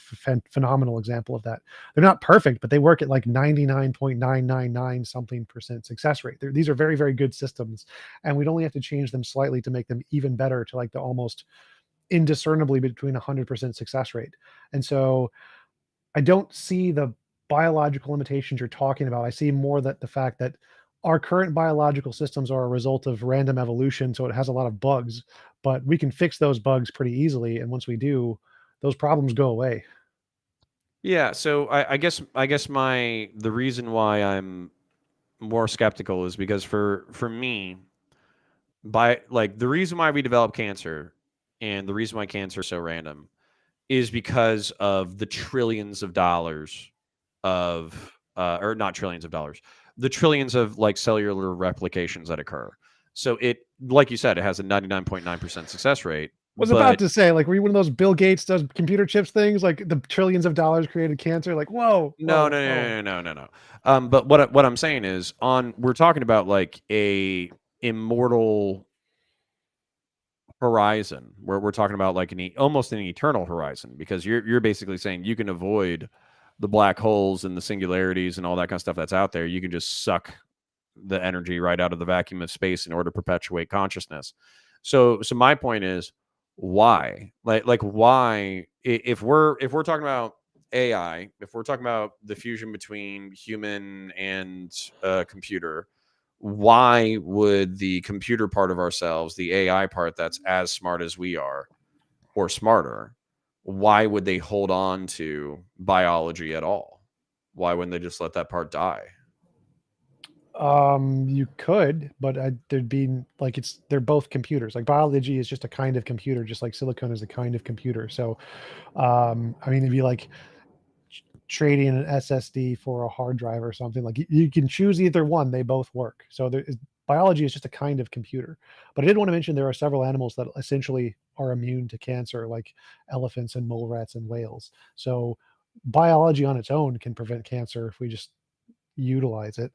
phenomenal example of that. They're not perfect, but they work at like 99.999 something percent success rate. These are very, very good systems, and we'd only have to change them slightly to make them even better to like the almost indiscernibly between 100% success rate. And so I don't see the biological limitations you're talking about. I see more that the fact that our current biological systems are a result of random evolution, so it has a lot of bugs, but we can fix those bugs pretty easily. And once we do, those problems go away. Yeah, so I guess my the reason why I'm more skeptical is because for me, by like the reason why we develop cancer and the reason why cancer is so random is because of the trillions of dollars of or not trillions of dollars, the trillions of like cellular replications that occur. So it, like you said, it has a 99.9% success rate, Was about but to say, like, were you one of those Bill Gates does computer chips things, like the trillions of dollars created cancer? Like, whoa, no, whoa, no, whoa. no, no, no, no, no. But what I'm saying is, on we're talking about like a immortal horizon, where we're talking about like almost an eternal horizon, because you're basically saying you can avoid the black holes and the singularities and all that kind of stuff that's out there. You can just suck the energy right out of the vacuum of space in order to perpetuate consciousness. So my point is, why? Like why, if we're talking about AI, if we're talking about the fusion between human and computer, why would the computer part of ourselves, the AI part that's as smart as we are or smarter, why would they hold on to biology at all? Why wouldn't they just let that part die? You could, but there'd be like they're both computers. Like biology is just a kind of computer, just like silicon is a kind of computer. So, I mean, it'd be like trading an SSD for a hard drive or something. Like you can choose either one; they both work. So biology is just a kind of computer. But I did want to mention there are several animals that essentially are immune to cancer, like elephants and mole rats and whales. So biology on its own can prevent cancer if we just utilize it.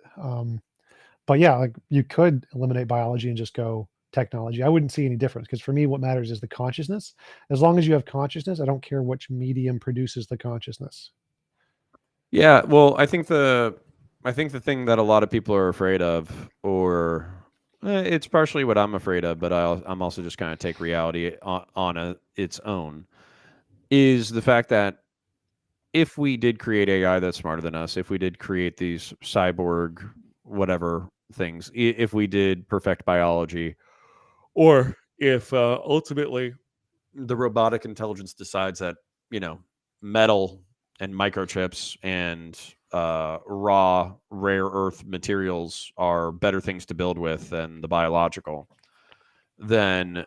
But yeah, like you could eliminate biology and just go technology. I wouldn't see any difference because for me, what matters is the consciousness. As long as you have consciousness, I don't care which medium produces the consciousness. Yeah, well, I think the thing that a lot of people are afraid of, or it's partially what I'm afraid of, but I'm also just kind of take reality on its own, is the fact that if we did create AI that's smarter than us, if we did create these cyborg whatever things, if we did perfect biology, or if ultimately the robotic intelligence decides that, you know, metal and microchips and raw rare earth materials are better things to build with than the biological, then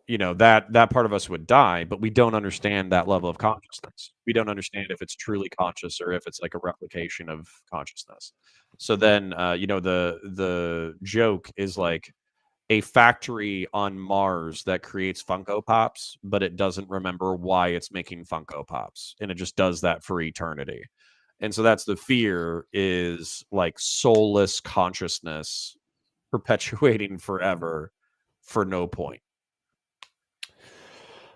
that part of us would die, but we don't understand that level of consciousness. We don't understand if it's truly conscious or if it's like a replication of consciousness. So then the joke is like a factory on Mars that creates Funko Pops, but it doesn't remember why it's making Funko Pops, and it just does that for eternity. And so that's the fear, is like soulless consciousness perpetuating forever for no point.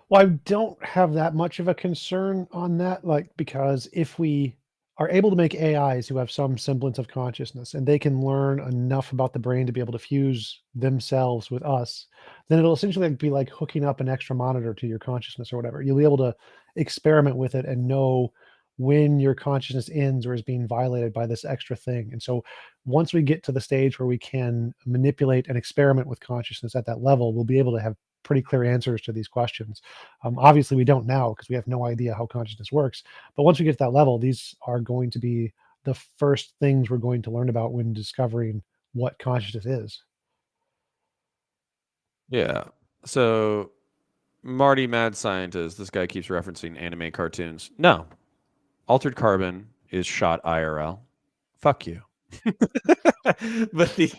Well, I don't have that much of a concern on that, like, because if we are able to make AIs who have some semblance of consciousness and they can learn enough about the brain to be able to fuse themselves with us, then it'll essentially be like hooking up an extra monitor to your consciousness or whatever. You'll be able to experiment with it and know when your consciousness ends or is being violated by this extra thing. And so once we get to the stage where we can manipulate and experiment with consciousness at that level, we'll be able to have pretty clear answers to these questions. Obviously, we don't now because we have no idea how consciousness works. But once we get to that level, these are going to be the first things we're going to learn about when discovering what consciousness is. Yeah. So Marty, mad scientist, this guy keeps referencing anime cartoons. No, Altered Carbon is shot IRL. Fuck you. but the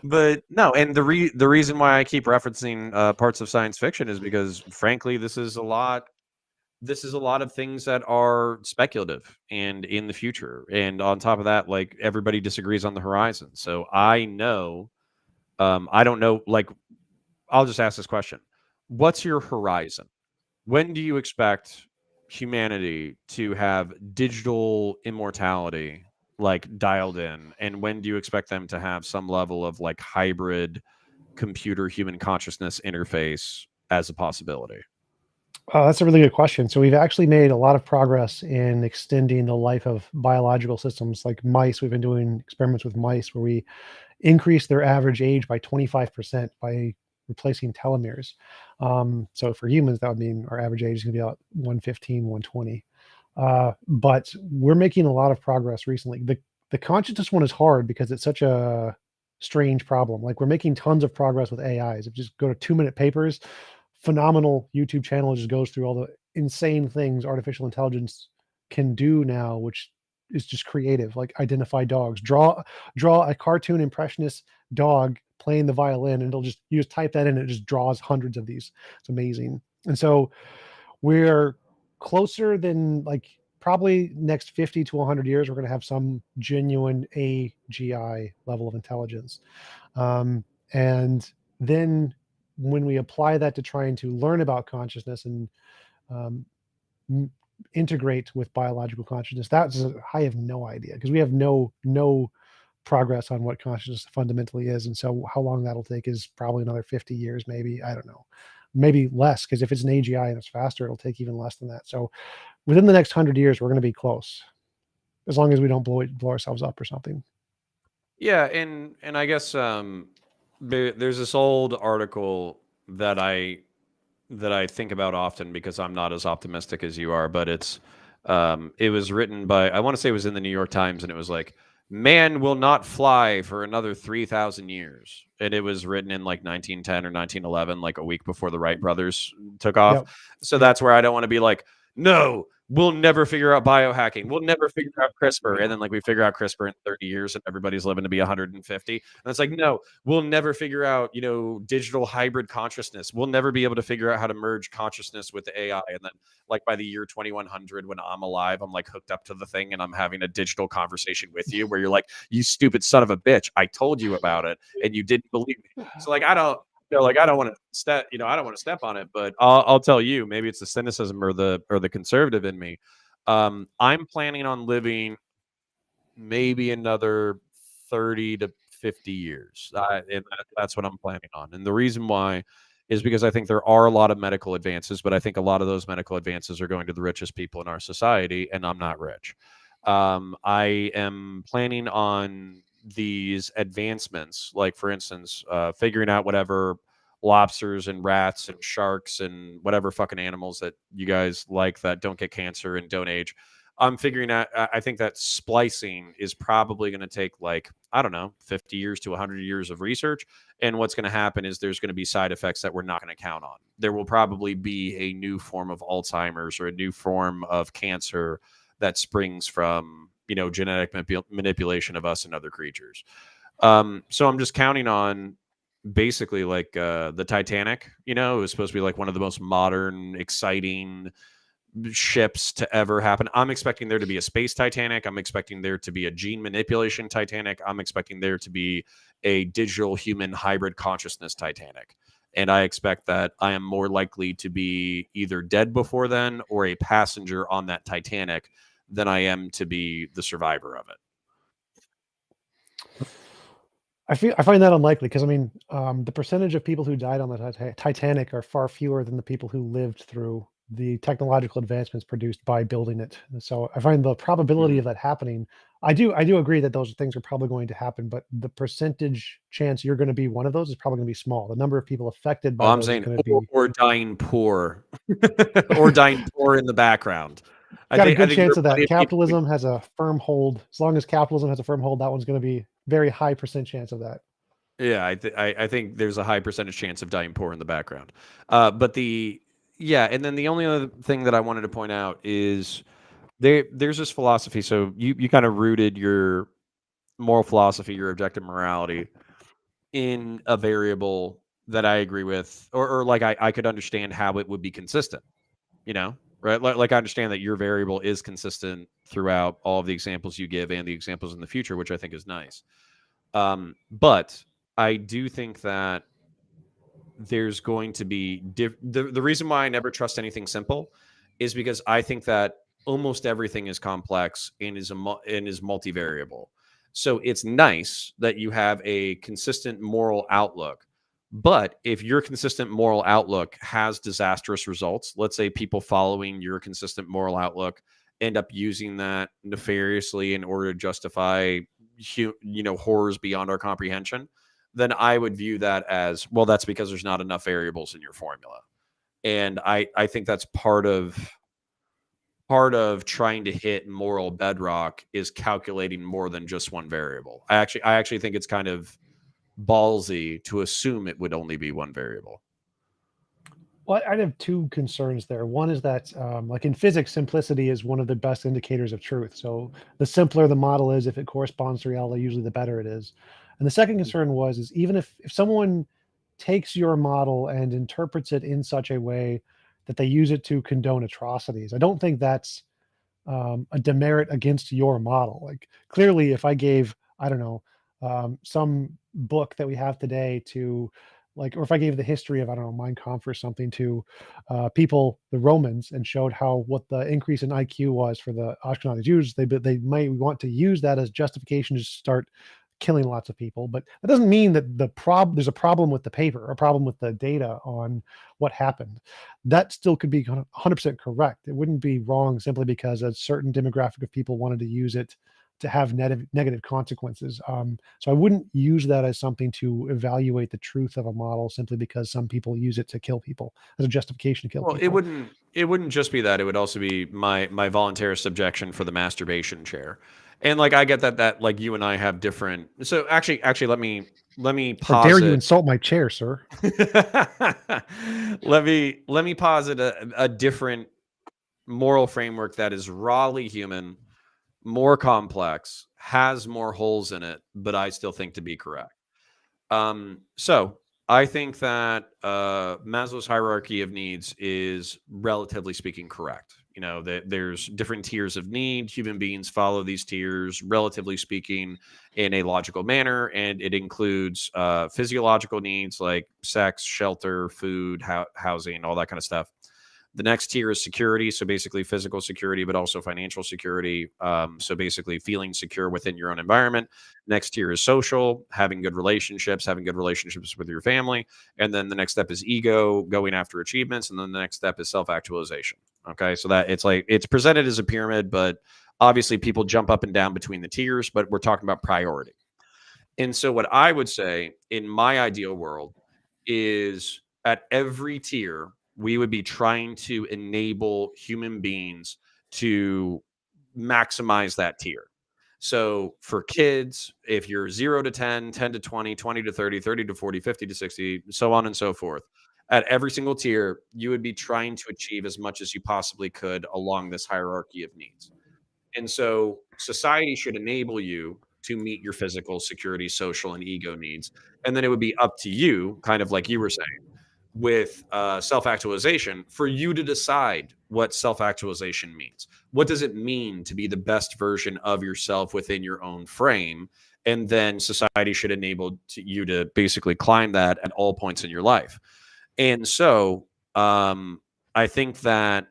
but no, and the reason why I keep referencing parts of science fiction is because, frankly, this is a lot of things that are speculative and in the future, and on top of that, like, everybody disagrees on the horizon. So I know, I don't know, like, I'll just ask this question: what's your horizon? When do you expect humanity to have digital immortality, like, dialed in, and when do you expect them to have some level of like hybrid computer human consciousness interface as a possibility? That's a really good question. So we've actually made a lot of progress in extending the life of biological systems like mice. We've been doing experiments with mice where we increase their average age by 25% by replacing telomeres. So for humans, that would mean our average age is going to be about 115, 120. But we're making a lot of progress recently. The consciousness one is hard because it's such a strange problem. Like, we're making tons of progress with AIs. If you just go to 2 minute papers, phenomenal YouTube channel just goes through all the insane things artificial intelligence can do now, which is just creative. Like, identify dogs, draw a cartoon impressionist dog playing the violin, and it'll just, you just type that in, and it just draws hundreds of these. It's amazing. And so we're closer than, like, probably next 50 to 100 years, we're going to have some genuine AGI level of intelligence. And then when we apply that to trying to learn about consciousness and um, integrate with biological consciousness, I have no idea, because we have no progress on what consciousness fundamentally is. And so how long that'll take is probably another 50 years, maybe. I don't know, maybe less, because if it's an AGI and it's faster, it'll take even less than that. So within the next 100 years, we're going to be close, as long as we don't blow ourselves up or something. Yeah, and I guess there's this old article that I think about often because I'm not as optimistic as you are, but it was written by, I want to say it was in the New York Times, and it was like, man will not fly for another 3,000 years. And it was written in like 1910 or 1911, like a week before the Wright brothers took off. Yep. So Yep. that's where I don't want to be like, no, we'll never figure out biohacking. We'll never figure out CRISPR. And then, like, we figure out CRISPR in 30 years and everybody's living to be 150. And it's like, no, we'll never figure out, digital hybrid consciousness. We'll never be able to figure out how to merge consciousness with the AI. And then, like, by the year 2100, when I'm alive, I'm like hooked up to the thing and I'm having a digital conversation with you where you're like, you stupid son of a bitch, I told you about it and you didn't believe me. So, like, I don't, like, I don't want to step, I don't want to step on it, but I'll tell you, maybe it's the cynicism or the conservative in me. I'm planning on living maybe another 30 to 50 years. And that's what I'm planning on. And the reason why is because I think there are a lot of medical advances, but I think a lot of those medical advances are going to the richest people in our society, and I'm not rich. I am planning on these advancements, like, for instance, figuring out whatever lobsters and rats and sharks and whatever fucking animals that you guys like that don't get cancer and don't age. I'm figuring out, I think that splicing is probably going to take like, I don't know, 50 years to 100 years of research. And what's going to happen is there's going to be side effects that we're not going to count on. There will probably be a new form of Alzheimer's or a new form of cancer that springs from, genetic manipulation of us and other creatures. So I'm just counting on basically like the Titanic, it was supposed to be like one of the most modern, exciting ships to ever happen. I'm expecting there to be a space Titanic. I'm expecting there to be a gene manipulation Titanic. I'm expecting there to be a digital human hybrid consciousness Titanic. And I expect that I am more likely to be either dead before then or a passenger on that Titanic than I am to be the survivor of it. I find that unlikely because the percentage of people who died on the Titanic are far fewer than the people who lived through the technological advancements produced by building it. And so I find the probability of that happening. I do agree that those things are probably going to happen, but the percentage chance you're going to be one of those is probably going to be small. The number of people affected by I'm those saying, is going to be or dying poor, or dying poor in the background. got a good chance there of are plenty that. of people Capitalism has a firm hold. As long as capitalism has a firm hold, that one's going to be very high percent chance of that. Yeah, I think there's a high percentage chance of dying poor in the background. And then the only other thing that I wanted to point out is there's this philosophy. So you kind of rooted your moral philosophy, your objective morality, in a variable that I agree with, or like I could understand how it would be consistent. Right? Like I understand that your variable is consistent throughout all of the examples you give and the examples in the future, which I think is nice. But I do think that there's going to be the reason why I never trust anything simple is because I think that almost everything is complex and is multivariable. So it's nice that you have a consistent moral outlook. But if your consistent moral outlook has disastrous results, let's say people following your consistent moral outlook end up using that nefariously in order to justify horrors beyond our comprehension, then I would view that as, well, that's because there's not enough variables in your formula. And I think that's part of trying to hit moral bedrock is calculating more than just one variable. I actually think it's kind of ballsy to assume it would only be one variable. Well, I'd have two concerns there. One is that, like in physics, simplicity is one of the best indicators of truth. So the simpler the model is, if it corresponds to reality, usually the better it is. And the second concern is even if someone takes your model and interprets it in such a way that they use it to condone atrocities, I don't think that's a demerit against your model. Like clearly, if I gave, I don't know, some book that we have today to or if I gave the history of, I don't know, Mein Kampf or something to people, the Romans, and showed what the increase in IQ was for the Ashkenazi Jews, they might want to use that as justification to start killing lots of people. But that doesn't mean that there's a problem with the paper or a problem with the data on what happened. That still could be 100% correct. It wouldn't be wrong simply because a certain demographic of people wanted to use it to have negative consequences. So I wouldn't use that as something to evaluate the truth of a model simply because some people use it to kill people as a justification to kill people. It wouldn't just be that. It would also be my voluntarist objection for the masturbation chair. And like I get that like you and I have different. So actually let me posit. How dare you insult my chair, sir? let me posit a different moral framework that is rawly human, more complex, has more holes in it, but I still think to be correct. So I think that Maslow's hierarchy of needs is relatively speaking correct. That there's different tiers of need. Human beings follow these tiers, relatively speaking, in a logical manner, and it includes physiological needs like sex, shelter, food, housing, all that kind of stuff. The next tier is security, so basically physical security, but also financial security. So basically feeling secure within your own environment. Next tier is social, having good relationships with your family. And then the next step is ego, going after achievements. And then the next step is self-actualization. Okay, so that it's presented as a pyramid, but obviously people jump up and down between the tiers, but we're talking about priority. And so what I would say in my ideal world is at every tier, we would be trying to enable human beings to maximize that tier. So for kids, if you're 0 to 10, 10 to 20, 20 to 30, 30 to 40, 50 to 60, so on and so forth, at every single tier, you would be trying to achieve as much as you possibly could along this hierarchy of needs. And so society should enable you to meet your physical, security, social, and ego needs. And then it would be up to you, kind of like you were saying, with self-actualization, for you to decide what self-actualization means. What does it mean to be the best version of yourself within your own frame? And then society should enable you to basically climb that at all points in your life. And so I think that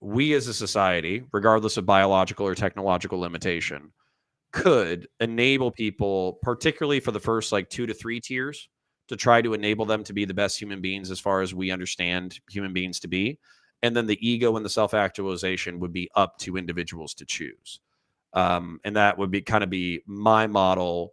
we as a society, regardless of biological or technological limitation, could enable people, particularly for the first like 2 to 3 tiers, to try to enable them to be the best human beings as far as we understand human beings to be. And then the ego and the self-actualization would be up to individuals to choose. And that would be kind of be my model,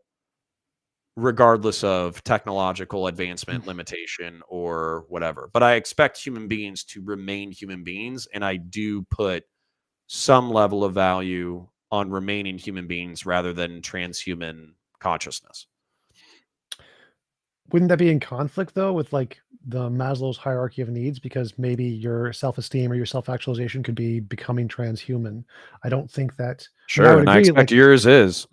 regardless of technological advancement, limitation, or whatever. But I expect human beings to remain human beings, and I do put some level of value on remaining human beings rather than transhuman consciousness. Wouldn't that be in conflict though with like the Maslow's hierarchy of needs? Because maybe your self-esteem or your self-actualization could be becoming transhuman. I don't think that. I mean, I Sure, would and I agree. expect Like, yours is.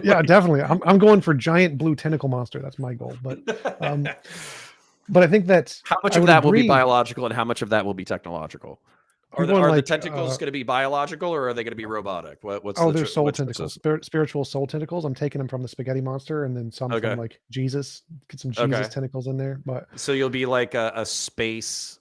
yeah, definitely. I'm going for giant blue tentacle monster. That's my goal. But I think that How much I of would that will be agree. biological and how much of that will be technological? I'm going Are the like, tentacles going to be biological or are they going to be robotic? oh, there's soul What's the tentacles, system? spiritual soul tentacles. I'm taking them from the spaghetti monster and then some from Okay. like Jesus. Get some Jesus Okay. tentacles in there. But So you'll be like a space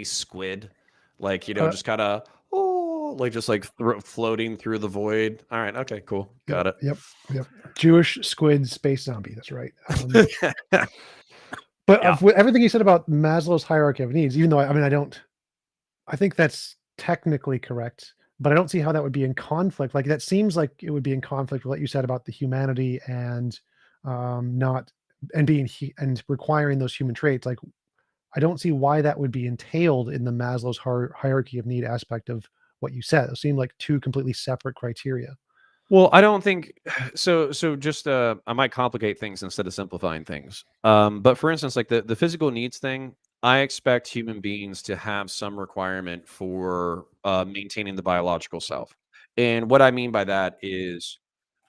squid, like uh, just kind of like just like floating through the void. All right. Okay. Cool. yep, Got it. yep, yep. Jewish squid space zombie. That's right. But Yeah. with everything you said about Maslow's hierarchy of needs, even though I mean, I think that's technically correct, but I don't see how that would be in conflict. Like that seems like it would be in conflict with what you said about the humanity and not and and requiring those human traits. Like I don't see why that would be entailed in the Maslow's hierarchy of need aspect of what you said. It seemed like two completely separate criteria. Well, I don't think so. So just I might complicate things instead of simplifying things. But for instance, like the physical needs thing, I expect human beings to have some requirement for maintaining the biological self. And what I mean by that is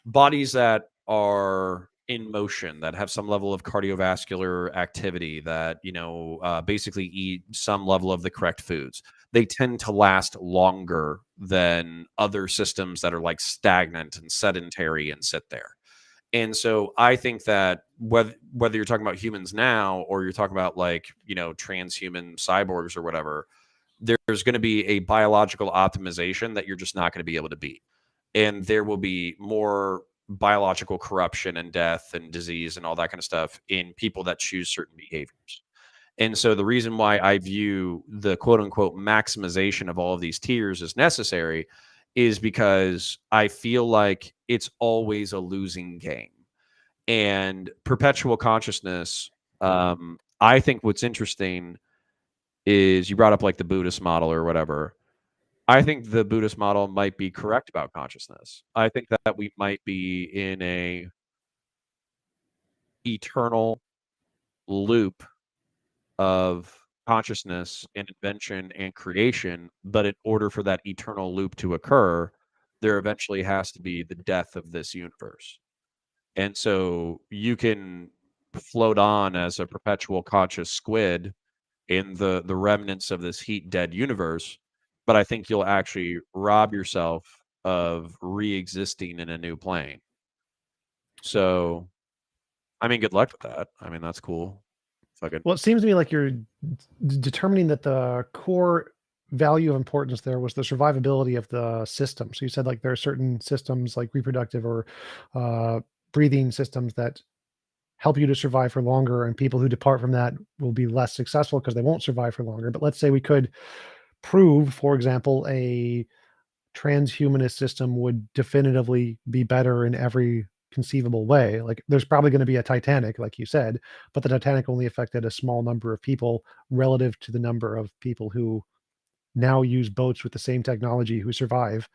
bodies that are in motion, that have some level of cardiovascular activity, that basically eat some level of the correct foods, they tend to last longer than other systems that are like stagnant and sedentary and sit there. And so I think that whether you're talking about humans now or you're talking about like transhuman cyborgs or whatever, there's going to be a biological optimization that you're just not going to be able to beat. And there will be more biological corruption and death and disease and all that kind of stuff in people that choose certain behaviors. And so the reason why I view the quote unquote maximization of all of these tiers as necessary is because I feel like it's always a losing game. And perpetual consciousness, I think what's interesting is you brought up like the Buddhist model or whatever. I think the Buddhist model might be correct about consciousness. I think that we might be in a eternal loop of consciousness and invention and creation, but in order for that eternal loop to occur, there eventually has to be the death of this universe. And so you can float on as a perpetual conscious squid in the remnants of this heat dead universe, but I think you'll actually rob yourself of re-existing in a new plane. So, I mean, good luck with that. I mean, that's cool. Fucking Well, it seems to me like you're determining that the core value of importance there was the survivability of the system. So you said like there are certain systems like reproductive or breathing systems that help you to survive for longer, and people who depart from that will be less successful because they won't survive for longer. But let's say we could prove, for example, a transhumanist system would definitively be better in every conceivable way. Like there's probably going to be a Titanic, like you said, but the Titanic only affected a small number of people relative to the number of people who now use boats with the same technology who survive.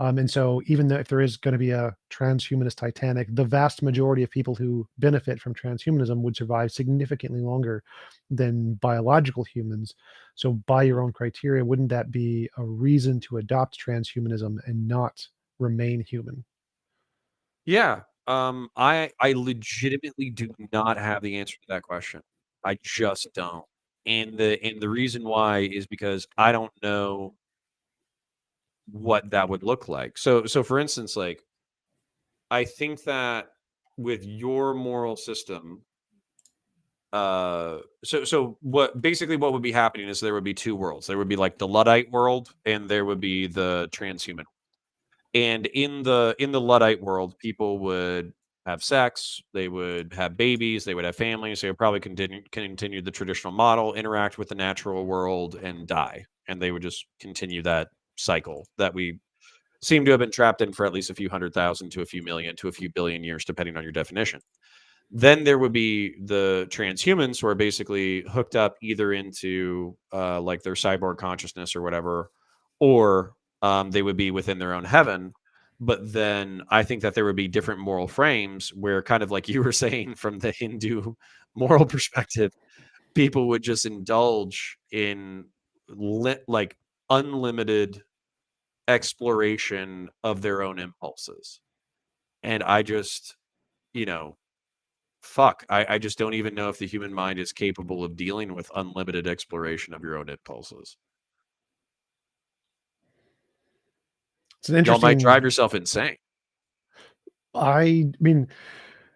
And so, even though if there is going to be a transhumanist Titanic, the vast majority of people who benefit from transhumanism would survive significantly longer than biological humans. So, by your own criteria, wouldn't that be a reason to adopt transhumanism and not remain human? Yeah. I legitimately do not have the answer to that question. I just don't. And the reason why is because I don't know what that would look like. So for instance, like I think that with your moral system, so what basically what would be happening is there would be two worlds. There would be like the Luddite world and there would be the transhuman. And in the Luddite world, people would have sex, they would have babies, they would have families, they would probably continue the traditional model, interact with the natural world, and die. And they would just continue that cycle that we seem to have been trapped in for at least a few 100,000 to a few million to a few billion years, depending on your definition. Then there would be the transhumans who are basically hooked up either into like their cyborg consciousness or whatever, or they would be within their own heaven. But then I think that there would be different moral frames where, kind of like you were saying from the Hindu moral perspective, people would just indulge in like unlimited exploration of their own impulses. And I just, you know, fuck, I just don't even know if the human mind is capable of dealing with unlimited exploration of your own impulses. It's an Y'all might drive interesting. yourself insane. I mean,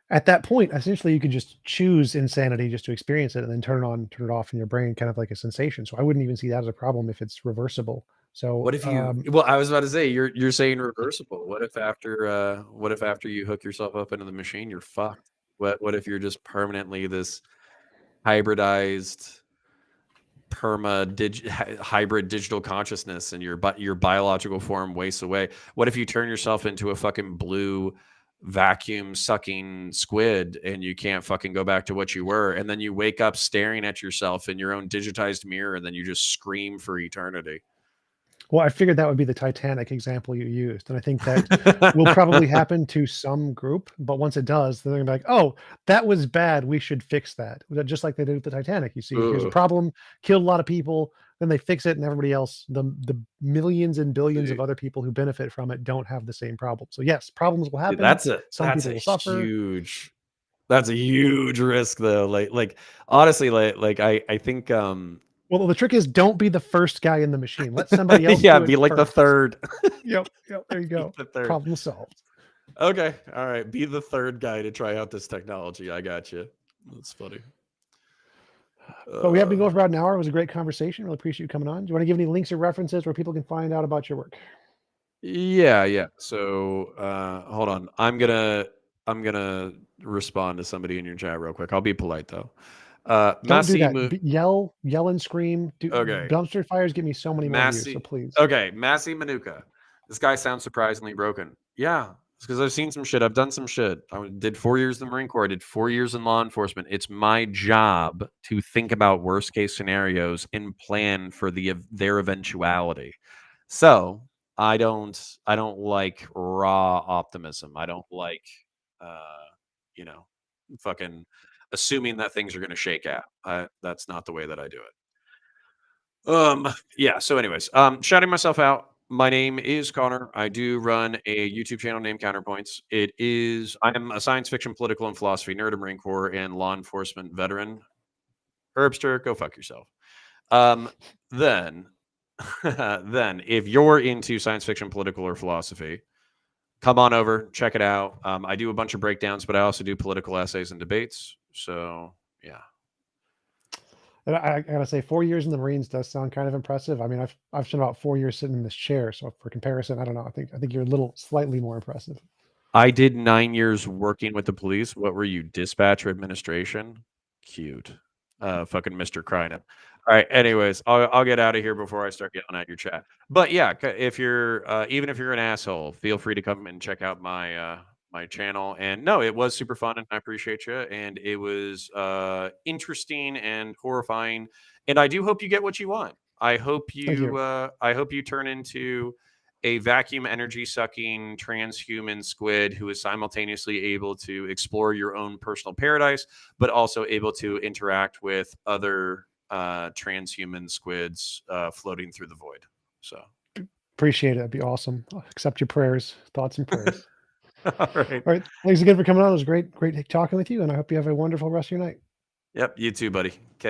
at that point, essentially, you could just choose insanity just to experience it, and then turn it on, turn it off in your brain, kind of like a sensation. So I wouldn't even see that as a problem if it's reversible. So What if you well, I was about to say you're saying reversible. What if after you hook yourself up into the machine, you're fucked? What if you're just permanently this hybridized hybrid digital consciousness and your biological form wastes away? What if you turn yourself into a fucking blue vacuum sucking squid and you can't fucking go back to what you were, and then you wake up staring at yourself in your own digitized mirror and then you just scream for eternity? well, I figured that would be the Titanic example you used, and I think that will probably happen to some group, but once it does, then they're gonna be like, "Oh, that was bad, we should fix that." Just like they did with the Titanic. You see, here's a Ugh. problem, killed a lot of people, then they fix it, and everybody else, the millions and billions of other people who benefit from it don't have the same problem. So yes, problems will Dude, happen, that's a some that's people a will suffer. huge that's a huge risk though. Like honestly, like I think Well, the trick is don't be the first guy in the machine. Let somebody else yeah, do it be like the first. third. Yep, yep, there you Be go. the third. Problem solved. Okay, all right. Be the third guy to try out this technology. I got you. That's funny. But we have been Uh, going for about an hour. It was a great conversation. Really appreciate you coming on. Do you want to give any links or references where people can find out about your work? yeah, yeah. So, hold on. I'm gonna respond to somebody in your chat real quick. I'll be polite though. Don't do that. Massimu. Yell and scream. Okay, Dumpster fires get me so many more views. So Massey. please. Okay, Massey Manuka. This guy sounds surprisingly broken. Yeah, it's because I've seen some shit. I've done some shit. Did 4 years in the Marine Corps. I did 4 years in law enforcement. It's my job to think about worst case scenarios and plan for their eventuality. So I don't like raw optimism. I don't like uh, you know, fucking assuming that things are going to shake out. That's not the way that I do it. Yeah, so anyways, shouting myself out. My name is Connor. I do run a YouTube channel named Counterpoints. I'm a science fiction, political, and philosophy nerd, a Marine Corps and law enforcement veteran. Herbster, go fuck yourself. Um, then, then if you're into science fiction, political, or philosophy, come on over, check it out. I do a bunch of breakdowns, but I also do political essays and debates. So yeah. And I gotta say, 4 years in the Marines does sound kind of impressive. I mean, I've spent about 4 years sitting in this chair, so for comparison, I don't know. I think you're a little slightly more impressive. I did 9 years working with the police. What were you, dispatch or administration? Cute. Fucking Mr. Kryna. All right. Anyways, I'll get out of here before I start yelling at your chat. But yeah, if you're even if you're an asshole, feel free to come and check out my my channel. And no, it was super fun, and I appreciate you. And it was interesting and horrifying. And I do hope you get what you want. I hope Thank you. you turn into a vacuum energy sucking transhuman squid who is simultaneously able to explore your own personal paradise, but also able to interact with other transhuman squids floating through the void. So, Appreciate it. It'd be awesome. I'll accept your prayers, thoughts, and prayers. all right. All right. Thanks again for coming on. It was great talking with you, and I hope you have a wonderful rest of your night. Yep. You too, buddy.